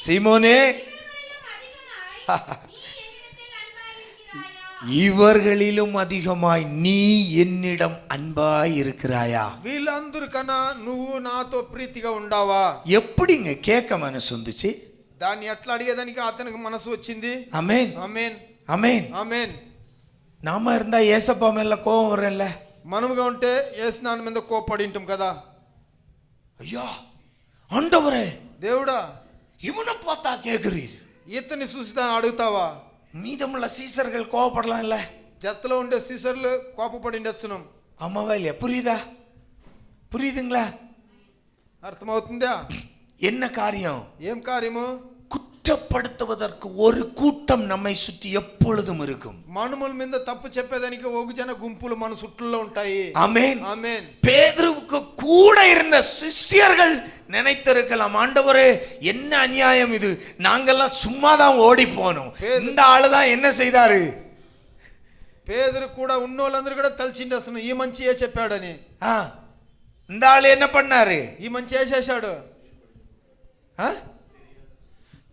சீமோனே, இவர்களிலும் அதிகமாய் நீ என்னிடம் அன்பாய் இருக்கிறாயா? వీళ్ళందరూ కన్నా నువ్వు నాతో ప్రీతిగా ఉండావా? எப்படிங்க கேட்க மனசு வந்துச்சு? దాన్ని ఎట్లా అడిగేదానికి అతనికి మనసు వచ్చింది. ஆமென் ఆమేన్ ஆமென். ఆమేన్. நாம இருந்தா ஏசப்பா மேல கோபம் வரல. మనముగా ఉంటే యేసు నాన్న మీద కోపడి ఉంటాం కదా. ஐயா ஆண்டவரே, దేవుడా, இவனை பார்த்தா கேக்குறீர், ఇతన్ని చూసి అడుగుతావా? மீதமுள்ள சீசர்கள் கோவப்படலாம் இல்ல? జతలో ఉండే సీసర్లు కోపపడి ఉండొచ్చును. ஆமாவா இல்லையா? புரியுதா? புரியுதுங்களா? అర్థమవుతుందా? என்ன காரியம்? ఏం కార్యము? குற்றப்படுத்துவதற்கு ஒரு கூட்டம் நம்மை சுற்றி எப்பொழுதும் இருக்கும். మనుమల మీద తప్పు చెప్పేదానికి ఒక జన గుంపులు మన చుట్టూలో ఉంటాయి. ஆமென். ఆమేన్. பேதுருவுக்கு கூட இருந்த சிஷ்யர்கள் நினைத்திருக்கலாம், ஆண்டவரே என்ன அநியாயம் இது, நாங்கெல்லாம் சும்மா தான் ஓடி போனோம், இந்த ஆளுதான் என்ன செய்தாரு. పేదరు కూడా ఉన్నోళ్ళందరూ కూడా తలచిండి అసలు ఈ మంచి ఏ చెప్పాడని. இந்த ஆளு என்ன பண்ணாரு, ఈ మంచి ఏ చేశాడు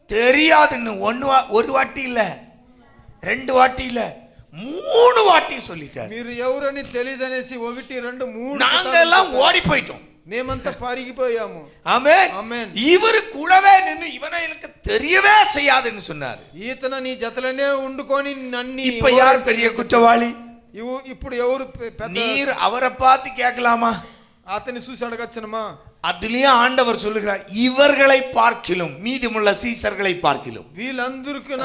தெரியாதுன்னு ஒரு வாட்டி இல்ல, 2 வாட்டி இல்ல, 3 வாட்டி சொல்லிட்டாரு. మీరు ఎవరని తెలియదనేసి 1 2 3 நாங்கெல்லாம் ஓடி போயிட்டோம், మేమంతా పరిగిపోయాము. ஆமென். ఆమేన్. இவரு கூடவே நின்னு இவனை எனக்கு தெரியவே செய்யாதுன்னு சொன்னாரு. ఈతన నీ జతలనే ఉండుకొని నన్ని இப்ப யார் பெரிய குற்றவாளி? ఇప్పుడు ఎవరు நீர் அவரை பார்த்து கேட்கலாமா? అతన్ని చూసి అడగచ్చనమా? அதுலயும் ஆண்டவர் சொல்லுகிறார், இவர்களை பார்க்கிலும் மீதமுள்ள சீசர்களை பார்க்கிலும். వీళ్ళందరికీ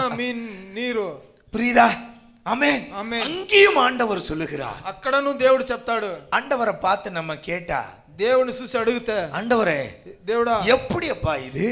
నీరు புரியுதா? ஆமென். ஆமென். அங்கேயும் ஆண்டவர் சொல்லுகிறார். అక్కడను దేవుడు చెప్తాడు. ஆண்டவரை பார்த்து நம்ம கேட்டா, దేవుని చూసి అడిగితే, ஆண்டவரே దేవుడా எப்படி அப்பா இது,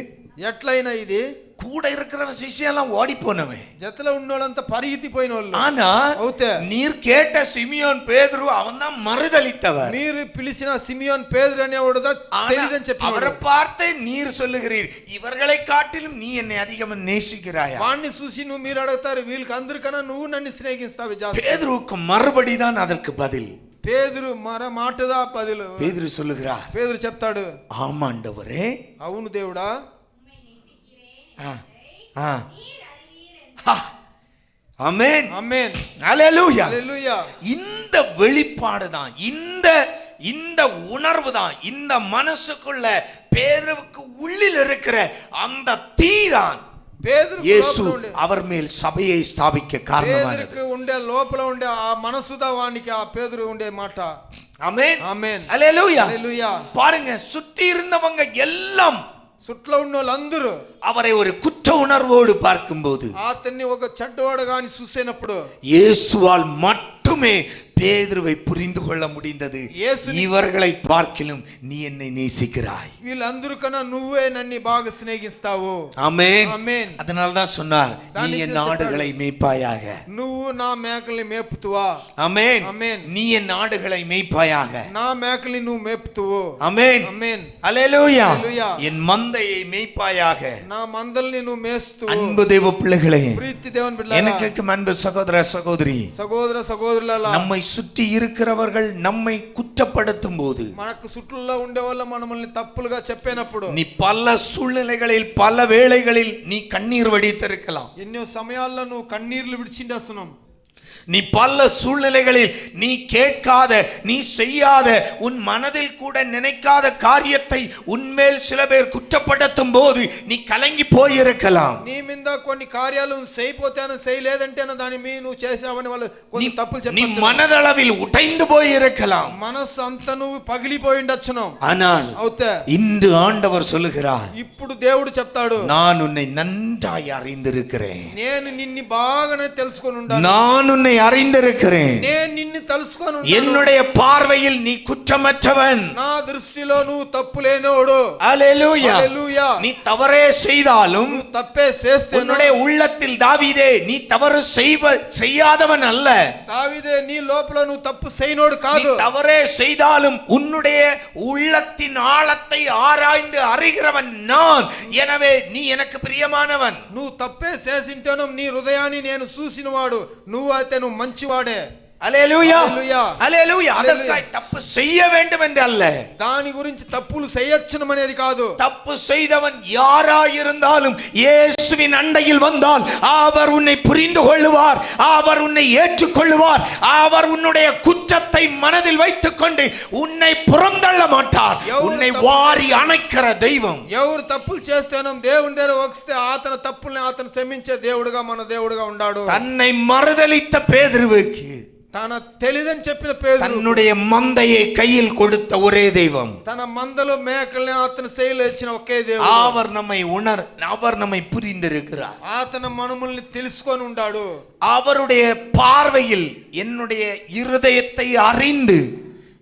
ఎట్లయినా ఇది கூட இருக்கிற சிஷ்யெல்லாம் ஓடி போனவன், జతలో ఉన్నోళ్ళంతా పరిగెత్తిపోయిన వాళ్ళు. ஆனா అవుతే நீர் கேட்ட சிமியோன் பேதுரு அவன் தான் மறுதலித்தவர். మీరు పిలిచిన సిమియోన్ పేతురు అనేవాడు తెలియదని చెప్పి அவரை பார்த்து நீர் சொல்லுகிறீர், இவர்களை காட்டிலும் நீ என்னை அதிகமா நேசிக்கிறாயா? వాణ్ణి చూసి నువ్వు మీరు అడుగుతారు, వీళ్ళకి అందరికన్నా నువ్వు నన్ను స్నేహిస్తావు జాస్తి. பேதுருவுக்கு மறுபடிதான் அதற்கு பதில். పేతురు మాటదా బదులు பேதுரு சொல்லுகிறார், పేతురు చెప్తాడు, ஆமாண்டவரே, అవును దేవుడా, ஆமென், ఆమేన్, ஹல்லேலூயா. హల్లెలూయా. இந்த வெளிப்பாடு தான், இந்த உணர்வு தான், இந்த மனசுக்குள்ள பேதுருவுக்கு உள்ளில் இருக்கிற அந்த தீ தான் పేతురు இயேசு அவர் மேல் சபையை ஸ்தாபிக்க காரணமானது. పేతురుకు ఉండే లోపల ఉండే ఆ మనసుదా వానికి ఆ పేతురు ఉండే మాట. ஆமென், ఆమేన్, ஹல்லேலூயா. హల్లెలూయా. பாருங்க, சுத்தி இருந்தவங்க எல்லாம் చుట్టూ ఉన్న వాళ్ళందరూ அவரை ஒரு குற்ற உணர்வோடு பார்க்கும்போது, అతన్ని ఒక చెడ్డవాడు గాని చూసినప్పుడు இயேசுவால் மட்டுமே பேதுருவை புரிந்து கொள்ள முடிந்தது. இவர்களை பார்க்கிலும் நீ என்னை நேசிக்கிறாய், వీళ్ళందరూ కన్నా నువ్వే నన్ను బాగా స్నేహిస్తావు. ஆமென், ఆమేన్. அதனால தான் சொன்னார், நீ என் ஆடுகளை மேய்ப்பாயாக. నువ్వు నా మేకల్ని మేపుతువా? ஆமென், ఆమేన్. நீ என் ஆடுகளை மேய்ப்பாயாக. నా మేకల్ని నువ్వు మేపుతువు. ஆமென், ఆమేన్, ஹல்லேலூயா. హల్లెలూయా. என் மந்தையை மேய்ப்பாயாக. నా మందల్ని నువ్వు మేస్తూ. அன்பு தேவ பிள்ளைகளே, ప్రీతి దేవుని బిడ్డలారా, எனக்கு அன்பு சகோதர சகோதரி, సహోదర సహోదరులారా, நம்மை சுற்றி இருக்கிறவர்கள் நம்மை குற்றப்படுத்தும் போது, మనకు చుట్టూలో ఉండే వాళ్ళ మనల్ని తప్పులుగా చెప్పినప్పుడు, நீ பல சூழ்நிலைகளில் பல வேளைகளில் நீ கண்ணீர் வடித்திருக்கலாம். ఎన్నో సమయాల్లో నువ్వు కన్నీర్లు విడిచిండేస్తున్నాం. நீ பல சூழ்நிலைகளில் நீ கேட்காத, நீ செய்யாத, உன் மனதில் கூட நினைக்காத காரியத்தை உன்மேல் சில பேர் குற்றப்படுத்தும் போது நீ கலங்கி போயிருக்கலாம். నీ మీద కొన్ని కార్యాలు చేయపోతాను చేయలేదంటే దాని మీద నువ్వు చేసావని వాళ్ళు కొన్ని తప్పులు நீ చెప్పొచ్చు. மனதளவில் உடைந்து போயிருக்கலாம். మనసు అంతా నువ్వు పగిలిపోయిండొచ్చును. ஆனால் అవుతే இன்று ஆண்டவர் சொல்லுகிறார், ఇప్పుడు దేవుడు చెప్తాడు, நான் உன்னை நன்றாய் அறிந்திருக்கிறேன், నేను నిన్ను బాగానే తెలుసుకొని ఉండాను, நான் உன்னை அறிந்திருக்கிறேன், నేను నిన్ను తెలుసుకొని ఉండాను, என்னுடைய பார்வையில் நீ குற்றமற்றவன், నా దృష్టిలో నువ్వు తప్పు లేనోడు. ஹல்லேலூயா. హల్లెలూయా. நீ தவறே செய்தாலும் నువ్వు తప్పే చేస్తే உன்னுடைய உள்ளத்தில் தாவீதே, நீ தவறு செய்யாதவன் அல்ல. దావీదే, నీ లోపల నువ్వు తప్పు చేయనోడు நீ కాదు. தவறே செய்தாலும் உன்னுடைய உள்ளத்தின் ஆழத்தை ஆராய்ந்து அறிகிறவன் நான், எனவே நீ எனக்கு பிரியமானவன். నువ్వు తప్పే చేసింటాను, నీ హృదయాన్ని నేను చూసినవాడు, నువ్వు అయితే నువ్వు మంచివాడే. அல்லேலூயா, హల్లెలూయా. அல்லேலூயா. அதற்காக தப்பு செய்ய வேண்டும் என்று அல்ல, దాని గురించి తప్పులు చేయొచ్చును అనేది కాదు. தப்பு செய்தவன் யாராயிருந்தாலும் இயேசுவின் அண்டையில் வந்தால் அவர் உன்னை புரிந்து கொள்ளுவார், அவர் உன்னை ஏற்றுக்கொள்ளுவார், அவர் உன்னுடைய குற்றத்தை மனதில் வைத்துக் கொண்டு உன்னை புறந்தள்ள மாட்டார். உன்னை வாரி அணைக்கிற தெய்வம். ఎవరు తప్పులు చేస్తానో దేవుని దగ్గర వస్తే అతని తప్పుల్ని అతను క్షమించే దేవుడుగా మన దేవుడుగా ఉన్నాడు. தன்னை மறுதலித்த பேதுருவுக்கு తన తెలియదని చెప్పిన పేతురు, தன்னுடைய மந்தையை கையில் கொடுத்த ஒரே தெய்வம், తన మందలో మేకల్ని అతని శైలి ఇచ్చిన ఒకే దేవుడు. அவர் நம்மை புரிந்திருக்கிறார். అతను మనముల్ని తెలుసుకొని ఉండాడు. அவருடைய பார்வையில் என்னுடைய இருதயத்தை அறிந்து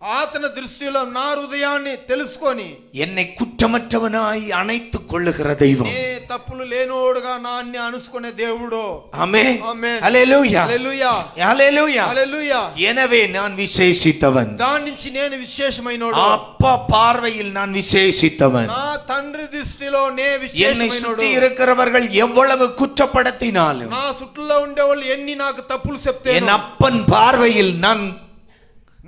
ఆతన దృష్టిలో నా హృదయాన్ని తెలుసుకొని என்னை குற்றமற்றவனாய் அணைத்துக் கொள்ளுகிற தெய்வம். నే తప్పులు లేనోడుగా నాన్ని అనుసుకునే దేవుడు. ஆமென். ఆమేన్. ஹல்லேலூயா. హల్లెలూయా. ஹல்லேலూயா. హల్లెలూయా. எனவே நான் விசேஷித்தவன். దాని నుంచి నేను విశేషమైనోడు. அப்பா பார்வையில் நான் விசேஷித்தவன். నా తండ్రి దృష్టిలో నే என்னை విశేషమైనోడు. சுற்றி இருக்கிறவர்கள் எவ்வளவு குற்றப்படுத்தினாலும் నా చుట్టూలో ఉండేవాళ్ళు ఎన్ని నాకు తప్పులు చెప్తే என் அப்பன் பார்வையில் நான்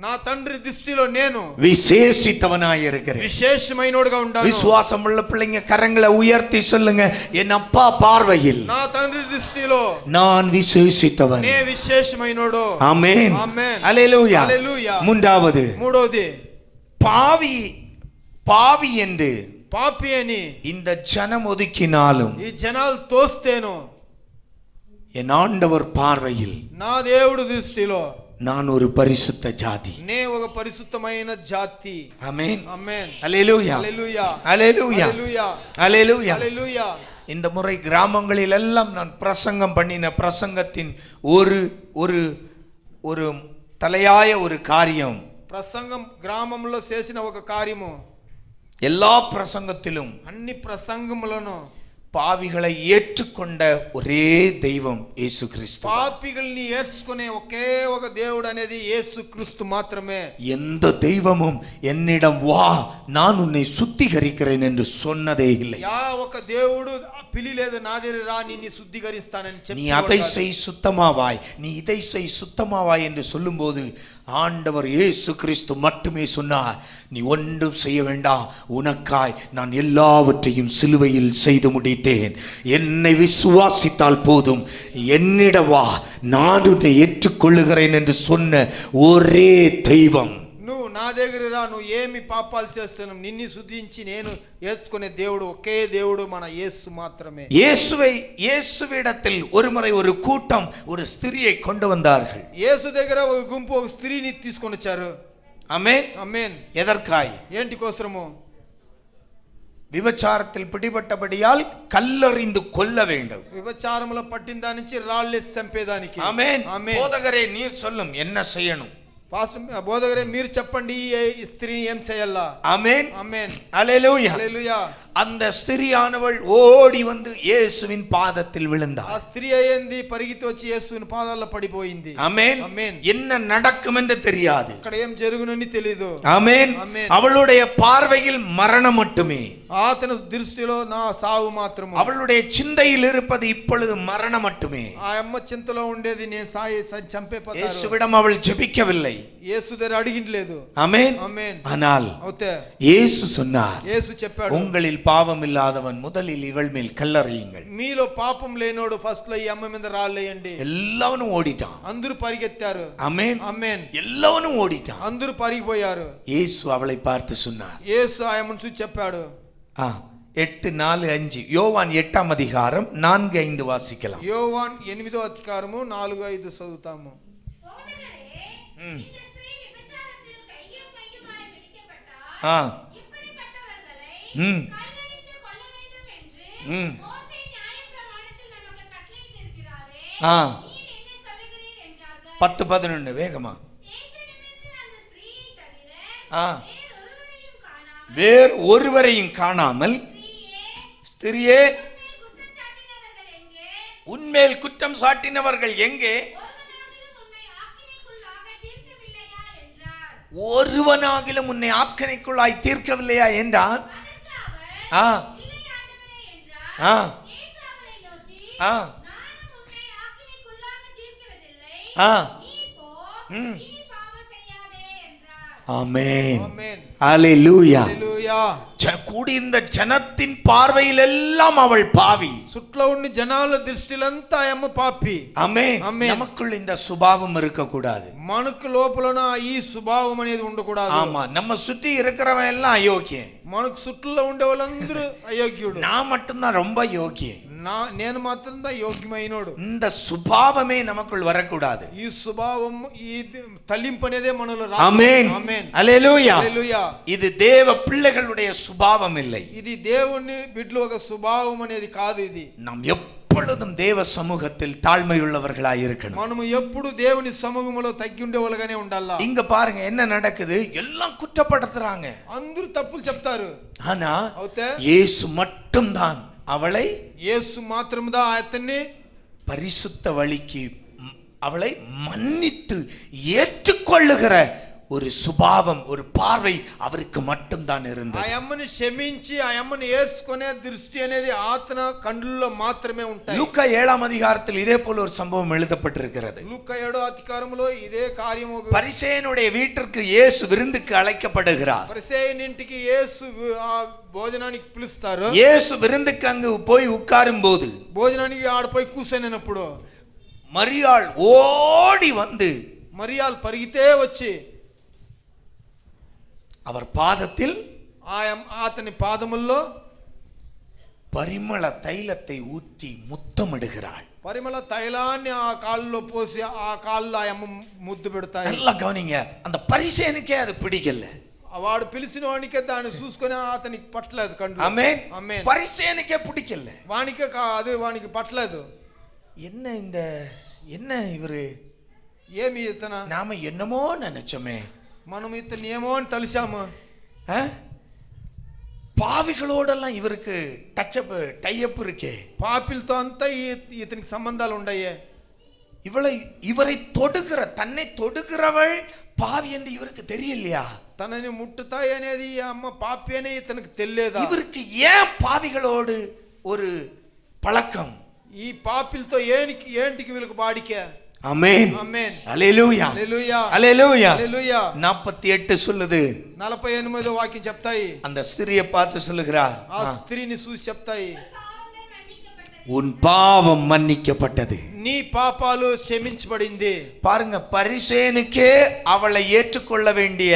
నా తండ్రి దృష్టిలో నేను விசேஷித்தவனாய் இருக்கிறேன். విశేషమైనోడుగా ఉంటాను. விசுவாசம் உள்ள பிள்ளைங்க கரங்களை உயர்த்தி சொல்லுங்க, என் அப்பா பார்வையில் నా తండ్రి దృష్టిలో நான் விசேஷித்தவன். నే విశేషమైనోడు. ஆமென். ఆమేన్. ஹல்லேலூயா. హల్లెలూయా. மூன்றாவது, మూడోది பாவி என்று పాపి అని இந்த ஜனம் ஒதுக்கினாலும் ఈ జనాలు తోస్తేను என் ஆண்டவர் பார்வையில் నా దేవుడు దృష్టిలో நான் ஒரு பரிசுத்த ஜாதி. నే ఒక పరిశుద్ధమైన జాతి. ஆமென். ఆమేన్. ஹல்லேலூயா. హల్లెలూయా. ஹல்லேலூயா. హల్లెలూయా. ஹல்லேலூயா. హల్లెలూయా. இந்த முறை கிராமங்களில் எல்லாம் நான் பிரசங்கம் பண்ணின பிரசங்கத்தின் ஒரு ஒரு ஒரு தலையாய ஒரு காரியம், ప్రసంగం గ్రామంలో చేసిన ఒక కార్యము, எல்லா பிரசங்கத்திலும் అన్ని ప్రసంగములను பாவிகளை ஏற்றுக்கொண்ட ஒரே தெய்வம் இயேசு கிறிஸ்து. పాపిగల్ని ఏర్చుకునే ఒకే ఒక దేవుడు అనేది యేసుక్రీస్తు మాత్రమే. எந்த தெய்வமும் என்னிடம் வா நான் உன்னை சுத்திகரிக்கிறேன் என்று சொன்னதே இல்லை. యా ఒక దేవుడు పిలిలేదు నా దగ్గర రా నిన్ను శుద్ధీకరిస్తానని చెప్పి, நீ அதை செய் சுத்தமாவாய், நீ இதை செய் சுத்தமாவாய் என்று சொல்லும்போது ஆண்டவர் இயேசு கிறிஸ்து மட்டுமே சொன்னார், நீ ஒன்றும் செய்ய வேண்டாம், உனக்காய் நான் எல்லாவற்றையும் சிலுவையில் செய்து முடித்தேன், என்னை விசுவாசித்தால் போதும், என்னிடம் வா நான் உன்னை ஏற்றுக்கொள்ளுகிறேன் என்று சொன்ன ஒரே தெய்வம். నువ్వు నా దగ్గర రా, నువ్వు ఏమి పాపాలు చేస్తున్నావు, నిన్ను శుద్ధించి నేను ఏర్చుకునే దేవుడు ఒకే దేవుడు మన యేసు మాత్రమే. இயேசுவிடத்தில் ஒருமுறை ஒரு கூட்டம் ஒரு ஸ்திரியை கொண்டு வந்தார்கள். యేసు దగ్గర ఒక గుంపు ఒక స్త్రీని తీసుకొని వచ్చారు. ஆமென். ఆమేన్. எதற்காய்? ఏంటి కోసము? விபச்சாரத்தில் பிடிபட்டபடியால் கல்லறிந்து கொல்ல வேண்டும். విభచారములో పట్టిన దాని నుంచి రాళ్ళేసి చంపేదానికి. ஆமென். ఆమేన్. போதகரே நீர் சொல்லும் என்ன செய்யணும்? పాస్టర్ బోధగరే మీరు చెప్పండి ఈ స్త్రీని ఏం చేయాలా? ஆமென். ఆమేన్. ஹல்லேலூயா. హల్లెలూయా. அந்த ஸ்திரியானவள் ஓடி வந்து இயேசுவின் பாதத்தில் ఆ விழுந்தாள். స్త్రీ అయ్యింది, పరిగెత్తి వచ్చి యేసుని పాదాల్లో పడిపోయింది. ஆமென். ఆమేన్. என்ன நடக்கும் என்று தெரியாது. ఇక్కడ ఏం జరుగునని తెలీదు. ஆமென். ఆమేన్. அவளுடைய பார்வையில் மரணம் மட்டுமே, అతని దృష్టిలో నా సావు మాత్రము. அவளுடைய சிந்தையில் இருப்பது இப்பொழுது மரணம் மட்டுமே. ఆ అమ్మ చింతలో ఉండేది నేను చంపేపోతాను. இயேசுவிடம் அவள் ஜெபிக்கவில்லை. యేసు దగ్గర అడిగిండలేదు. ஆமென். ఆమేన్. ஆனால் అవుతే இயேசு சொன்னார், యేసు చెప్పాడు, உங்களில் பாவம் இல்லாதவன் முதலில் இவள் மேல் கல்லறியுங்கள். మీలో పాపం లేనోడు ఫస్ట్ లో ఈ అమ్మ మీద రాళ్ళేయండి. எல்லாவனும் ஓடிட்டான். అందరూ పరిగెత్తారు. ஆமென். ఆమేన్. எல்லாவனும் ஓடிட்டான். అందరూ పరిగిపోయారు. இயேசு அவளை பார்த்து சொன்னார், యేసు ఆ అమ్మను చూసి చెప్పాడు. 8:4-5 யோவான் 8ஆம் அதிகாரம் 4-5 வாசிக்கலாம். యోవాన్ 8వ అధ్యాయము 4-5 చదువుతాము. பத்து 11 வேகமா. வேறு ஒருவரையும் காணாமல் ஸ்திரியே உன்மேல் குற்றம் சாட்டினவர்கள் எங்கே? ஒருவனாகிலும் உன்னை ஆக்கினைக்குள்ளாய் தீர்க்கவில்லையா என்றான். ஆமென். ஹல்லேலூயா. கூடியிருந்த ஜனத்தின் பார்வையில் எல்லாம் அவள் பாவி. சுற்றுல உள்ள ஜனால దృష్టిలంతా అమ్మ పాపి. ஆமென். ஆமென். நமக்குள்ள இந்த சுபாவம் இருக்க கூடாது. మనకు లోపలన ఈ స్వభావం అనేది ఉండకూడదు. ஆமா, நம்ம சுத்தி இருக்கிறவன் எல்லாம் அயோக்கியன். మనకు చుట్టూలో ఉండే వాళ్ళందరూ అయోగ్యుడు. நான் மட்டும்தான் ரொம்ப யோக்கியன். నేను మాత్రం యోగ్యమైనోడు. இந்த சுபாவமே நமக்குள் வரக்கூடாது. ఈ స్వభావం ఈ తలింపు అనేదే మనలో ஆமென். ఆమేన్. அல்லேலூயா. హల్లెలూయా. இது தேவ பிள்ளைகளுடைய சுபாவம் இல்லை. ఇది దేవుని బిడ్డల ఒక స్వభావం అనేది కాదు. ఇది நாம் எப்பொழுதும் தேவ சமூகத்தில் தாழ்மையுள்ளவர்களாய் இருக்கணும். మనము ఎప్పుడు దేవుని సముఖంలో తగ్గి ఉండేవాళ్ళగానే ఉండాలా. இங்க பாருங்க என்ன நடக்குது, எல்லாம் குற்றப்படுத்துறாங்க. అందరూ తప్పులు చెప్తారు. ஆனா అవుతే இயேசு மட்டும்தான் அவளை యేసు మాత్రమే అతన్ని பரிசுத்த வழிக்கு அவளை மன்னித்து ஏற்றுக்கொள்ளுகிற ஒரு சுபாவம், ஒரு பார்வை அவருக்கு மட்டும்தான் ఆ இருந்தது. అమ్మని క్షమించి ఆ అమ్మని ఏర్చుకునే దృష్టి అనేది ఆతన కండ్లలో మాత్రమే ఉంటాయి. லூக்கா 7ஆம் அதிகாரத்தில் இதே போல ஒரு சம்பவம் எழுதப்பட்டிருக்கிறது. లూకా 7వ అధికారంలో ఇదే కార్యము. பரிசேயனுடைய வீட்டிற்கு இயேசு விருந்துக்கு அழைக்கப்படுகிறார். పరిసయ్యుని ఇంటికి యేసు ఆ భోజనానికి పిలుస్తారు. இயேசு விருந்துக்கு அங்கு போய் உட்காரும் போது భోజనానికి ఆడపోయి కూర్చొనినప్పుడు மரியாள் ஓடி வந்து మరియాలు పరిగితే వచ్చి அவர் பாதத்தில் అతని పాదముల్లో பரிமள தைலத்தை ஊற்றி முத்தமிடுகிறாள். పరిమళ తైలాన్ని ఆ కాళ్ళలో పోసి ఆ కాళ్ళలో ఆ అమ్మ ముద్దు పెడతాయి. நல்லா கவனிங்க, அந்த பரிசேயனுக்கே அது பிடிக்கல. వాడు పిలిచిన వానికే దాన్ని చూసుకొని అతనికి పట్టలేదు కండు. ஆமென். ఆమేన్. பரிசேயனுக்கே பிடிக்கல. వానికే అది వానికి పట్టలేదు. என்ன இவரு, ఏమి ఇతన நாம என்னமோ நினைச்சோமே, మనం ఇతను ఏమో అని తలిసాము. பாவிகளோடெல்லாம் இவருக்கு டைப் இருக்கே, పాపిలతో అంతా ఇతనికి సంబంధాలు ఉండయే. இவரை தொடுகிற, தன்னை தொடுகிறவள் பாவி என்று இவருக்கு தெரியலையா? తనని ముట్టుతాయి అనేది ఈ అమ్మ పాపి అనే ఇతనికి తెలియదా? இவருக்கு ஏன் பாவிகளோடு ஒரு பழக்கம்? ఈ పాపిలతో ఏంటికి వీళ్ళకి బాడికే? ஆமென். ఆమేన్. హల్లెలూయా. హల్లెలూయా. హల్లెలూయా. హల్లెలూయా. 48 சொல்லுது. 48వ వాక్యం చెప్తాయి. அந்த ஸ்திரியை பார்த்து சொல்லுகிறார், ఆ స్త్రీని చూసి చెప్తాయి, உன் பாவம் மன்னிக்கப்பட்டது. నీ పాపాలు క్షమించబడింది. பாருங்க, பரிசேயனுக்கே அவளை ஏற்றுக்கொள்ள வேண்டிய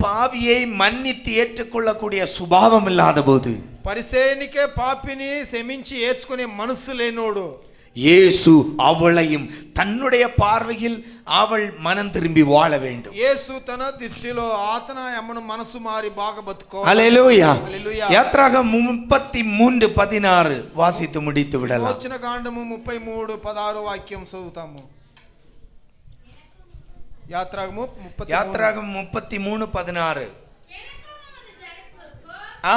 பாவியை மன்னித்து ஏற்றுக்கொள்ளக்கூடிய சுபாவம் இல்லாத போது, పరిసేయనికే పాపిని క్షమించి ఏర్చుకునే మనసు లేనోడు இயேசு அவளையும் தன்னுடைய பார்வையில் அவள் மனம் திரும்பி வாழ வேண்டும். యేసు తన దృష్టిలో ఆతన అమ్మను మనసు మారి బాగా బతుకోవాలి. ஹல்லேலூயா. హల్లెలూయా. யாத்ராகமம் 33:16 வாசித்து முடித்து விடலாம். ప్రవచన కాండము 33:16 వాక్యం చదువుతాము. యాత్రాగము 33:16. ஆ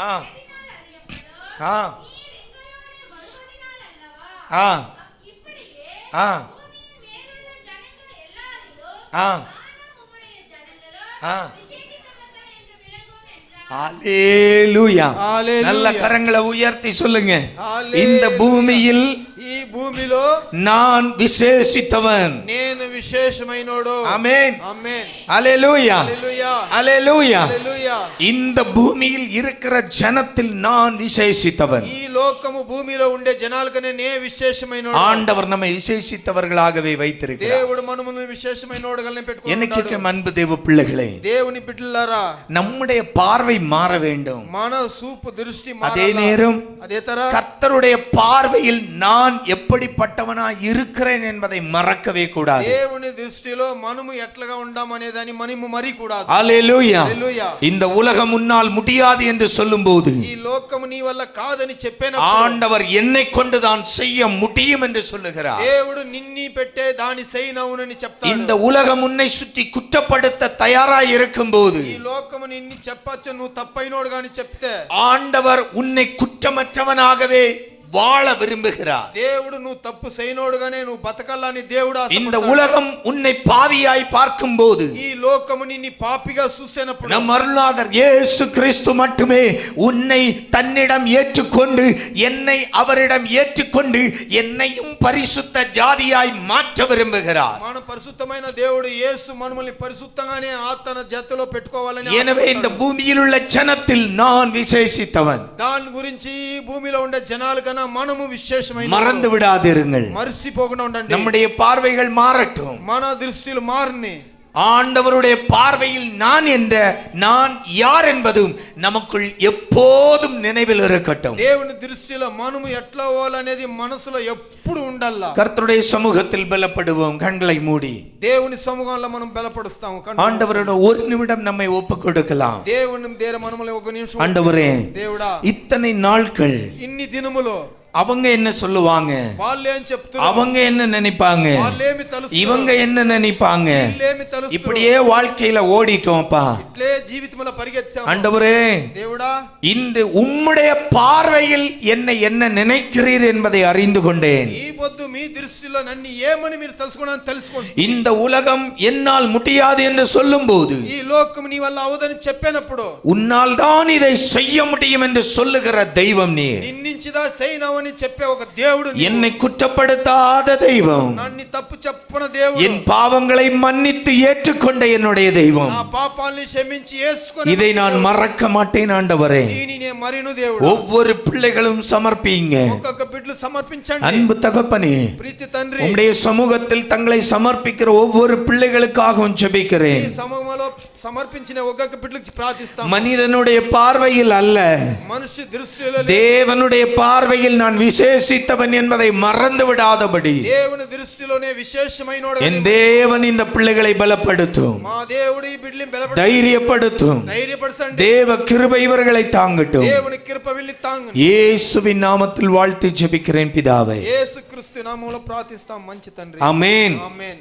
ஆ ஆ ஆ ஆ ஆ ஆ. ஹல்லேலூயா. ஹல்லேலூயா. நல்ல கரங்களை உயர்த்தி சொல்லுங்க, ஹல்லேலூயா. இந்த பூமியில் ఈ భూమిలో நான் விசேஷித்தவன். నేను విశేషమైనోడు. ஆமென். ఆమేన్. ஹல்லேலூயா. హల్లెలూయా. ஹல்லேலூயா. హల్లెలూయా. இந்த பூமியில் இருக்கிற ஜனத்தில் நான் விசேஷித்தவன். ఈ లోకము భూమిలో ఉండే జనాలకనే నే విశేషమైనోడు. ஆண்டவர் நம்மை விசேஷித்தவர்களாகவே வைத்திருக்கிறார். దేవుడు మనమును విశేషమైనోడుగానే పెట్టుకున్నాడు. என்னைக்கு அன்பு தேவ பிள்ளைகளே, దేవుని బిడ్డలారా, நம்முடைய பார்வை மாற வேண்டும். మన చూపు దృష్టి அதே మారాలి. நேரம் అదే తర கர்த்தருடைய பார்வையில் நான் எப்படிப்பட்டவனாய் இருக்கிறேன் என்பதை மறக்கவே கூடாது. దేవుని దృష్టిలో మనము ఎట్లగా ఉండామనే దాన్ని మనము మరి కూడాదు. ஹல்லேலூயா. హల్లెలూయా. இந்த உலகம் முன்னால் முடியாது என்று சொல்லும்போது, ఈ లోకము నీ వల్ల కాదని చెప్పేన ஆண்டவர் என்னை கொண்டு தான் செய்ய முடியும் என்று சொல்லுகிறார். దేవుడు నిన్ని పెట్టే దాని చేయనవునని చెప్తాడు. இந்த உலகம் உன்னை சுற்றி குற்றப்படுத்த தயாராய் இருக்கும்போது, ఈ లోకము నిన్ని చెప్పచ్చు నువ్వు తప్పైనోడు గాని చెప్తే, ஆண்டவர் உன்னை குற்றமற்றவனாகவே வாழ விரும்புகிறார். దేవుడు నువ్వు తప్పు చేయనోడుగానే నువ్వు బతకాలని దేవుడు இந்த ఆశపడతాడు. உலகம் உன்னை பாவியாய் பார்க்கும்போது, ఈ లోకము నిన్ని పాపిగా చూసేనప్పుడు நம் அருளாளர் இயேசு கிறிஸ்து மட்டுமே உன்னை தன்னிடம் ஏற்றுக்கொண்டு, என்னை அவரிடம் ஏற்றுக்கொண்டு, என்னையும் பரிசுத்த ஜாதியாய் மாற்ற விரும்புகிறார். మన పరిశుద్ధమైన దేవుడు యేసు మనల్ని పరిశుద్ధంగానే ఆతన జతలో పెట్టుకోవాలని எனவே இந்த பூமியில் உள்ள ஜனத்தில் நான் விசேஷித்தவன். దాని గురించి ఈ భూమిలో ఉండే జనాలు కన్నా మనము విశేషమైన மறந்து விடாதிருங்கள். మరిసిపోకుండా ఉండండి. நம்முடைய பார்வைகள் மாறட்டும். మన దృష్టిలు మారని. ஆண்டவருடைய பார்வையில் நான் யார் என்பதும் நமக்குள் எப்போதும் நினைவில் இருக்கட்டும். దేవుని దృష్టిలో మనము ఎట్లా అవ్వాలనేది మనసులో ఎప్పుడు ఉండాలా. கர்த்தருடைய சமூகத்தில் பலப்படுவோம். கண்களை மூடி దేవుని సముఖంలో మనం బలపడుస్తాము. ஆண்டவரோட ஒரு நிமிடம் நம்மை ஒப்புக் கொடுக்கலாம். దేవుని దగ్గర మనములు ఒక నిమిషం ஆண்டவரே, దేవుడా, இத்தனை நாட்கள் ఇన్ని దినములు அவங்க என்ன சொல்லுவாங்க, వాళ్ళు ఏం చెప్తున్నారు, அவங்க என்ன நினைப்பாங்க, వాళ్ళేమి తలుస్తారు, இவங்க என்ன நினைப்பாங்க, వీళ్ళేమి తలుస్తారు, இப்படியே வாழ்க்கையில ஓடிட்டோம்ப்பா. ఇట్లే జీవితంలో పరిగెత్తాము. ஆண்டவரே, దేవుడా, இன்று உம்முடைய பார்வையில் என்ன நினைக்கிறீர் என்பதை அறிந்து கொண்டேன். ఈ పొద్దు మీ దృష్టిలో నన్ను ఏమని మీరు తెలుసుకోండి. இந்த உலகம் என்னால் முடியாது என்று சொல்லும்போது, ఈ లోకం నీ వల్ల అవదని చెప్పినప్పుడు, உன்னால் தான் இதை செய்ய முடியும் என்று சொல்லுகிற தெய்வம் நீர். నిన్నించిదా చేయనవని చెప్పే ఒక దేవుడు, என்னை குற்றப்படுத்தாத தெய்வம், నన్ను తప్పు చెప్పన దేవుడు, என் பாவங்களை மன்னித்து ஏற்றுக்கொண்ட என்னுடைய தெய்வம். నా పాపాలను క్షమించి యేసుకొని இதை நான் மறக்க மாட்டேன் ஆண்டவரே. దీనినే మరిను దేవుడు. ஒவ்வொரு பிள்ளைகளும் சமர்ப்பீங்க. ఒక్కొక్క బిడ్డలు సమర్పించండి. அன்பு தகப்பனே, ప్రీతి తండ్రి, உம்முடைய சமூகத்தில் தங்களை சமர்ப்பிக்கிற ஒவ்வொரு பிள்ளைகளுக்காகவும் ஜெபிக்கிறேன். ఈ సమూహంలో సమర్పించిన ఒక్కొక్క బిడ్డలకు ప్రార్థిస్తాం. மனிதனுடைய பார்வையில் அல்ல, మనిషి దృష్టిలో தேவனுடைய பார்வையில் நான் விசேஷித்தவன் என்பதை மறந்து விடாதபடி దేవుని దృష్టిలోనే విశేషమైనోడు. என் தேவன் இந்த பிள்ளைகளை பலப்படுத்தும், మా దేవుడు ఈ బిడ్డల్ని బలపడ தைரியப்படுத்தும். ధైర్యపరచండి. தேவ கிருபை இவர்களை தாங்கட்டும். దేవుని కృప వెళ్ళి తాంగు. இயேசுவின் நாமத்தில் வாழ்த்து ஜெபிக்கிறேன் பிதாவே. యేసుక్రీస్తు నామములో ప్రార్థిస్తాం మంచి తండ్రి. ஆமென். ఆమేన్.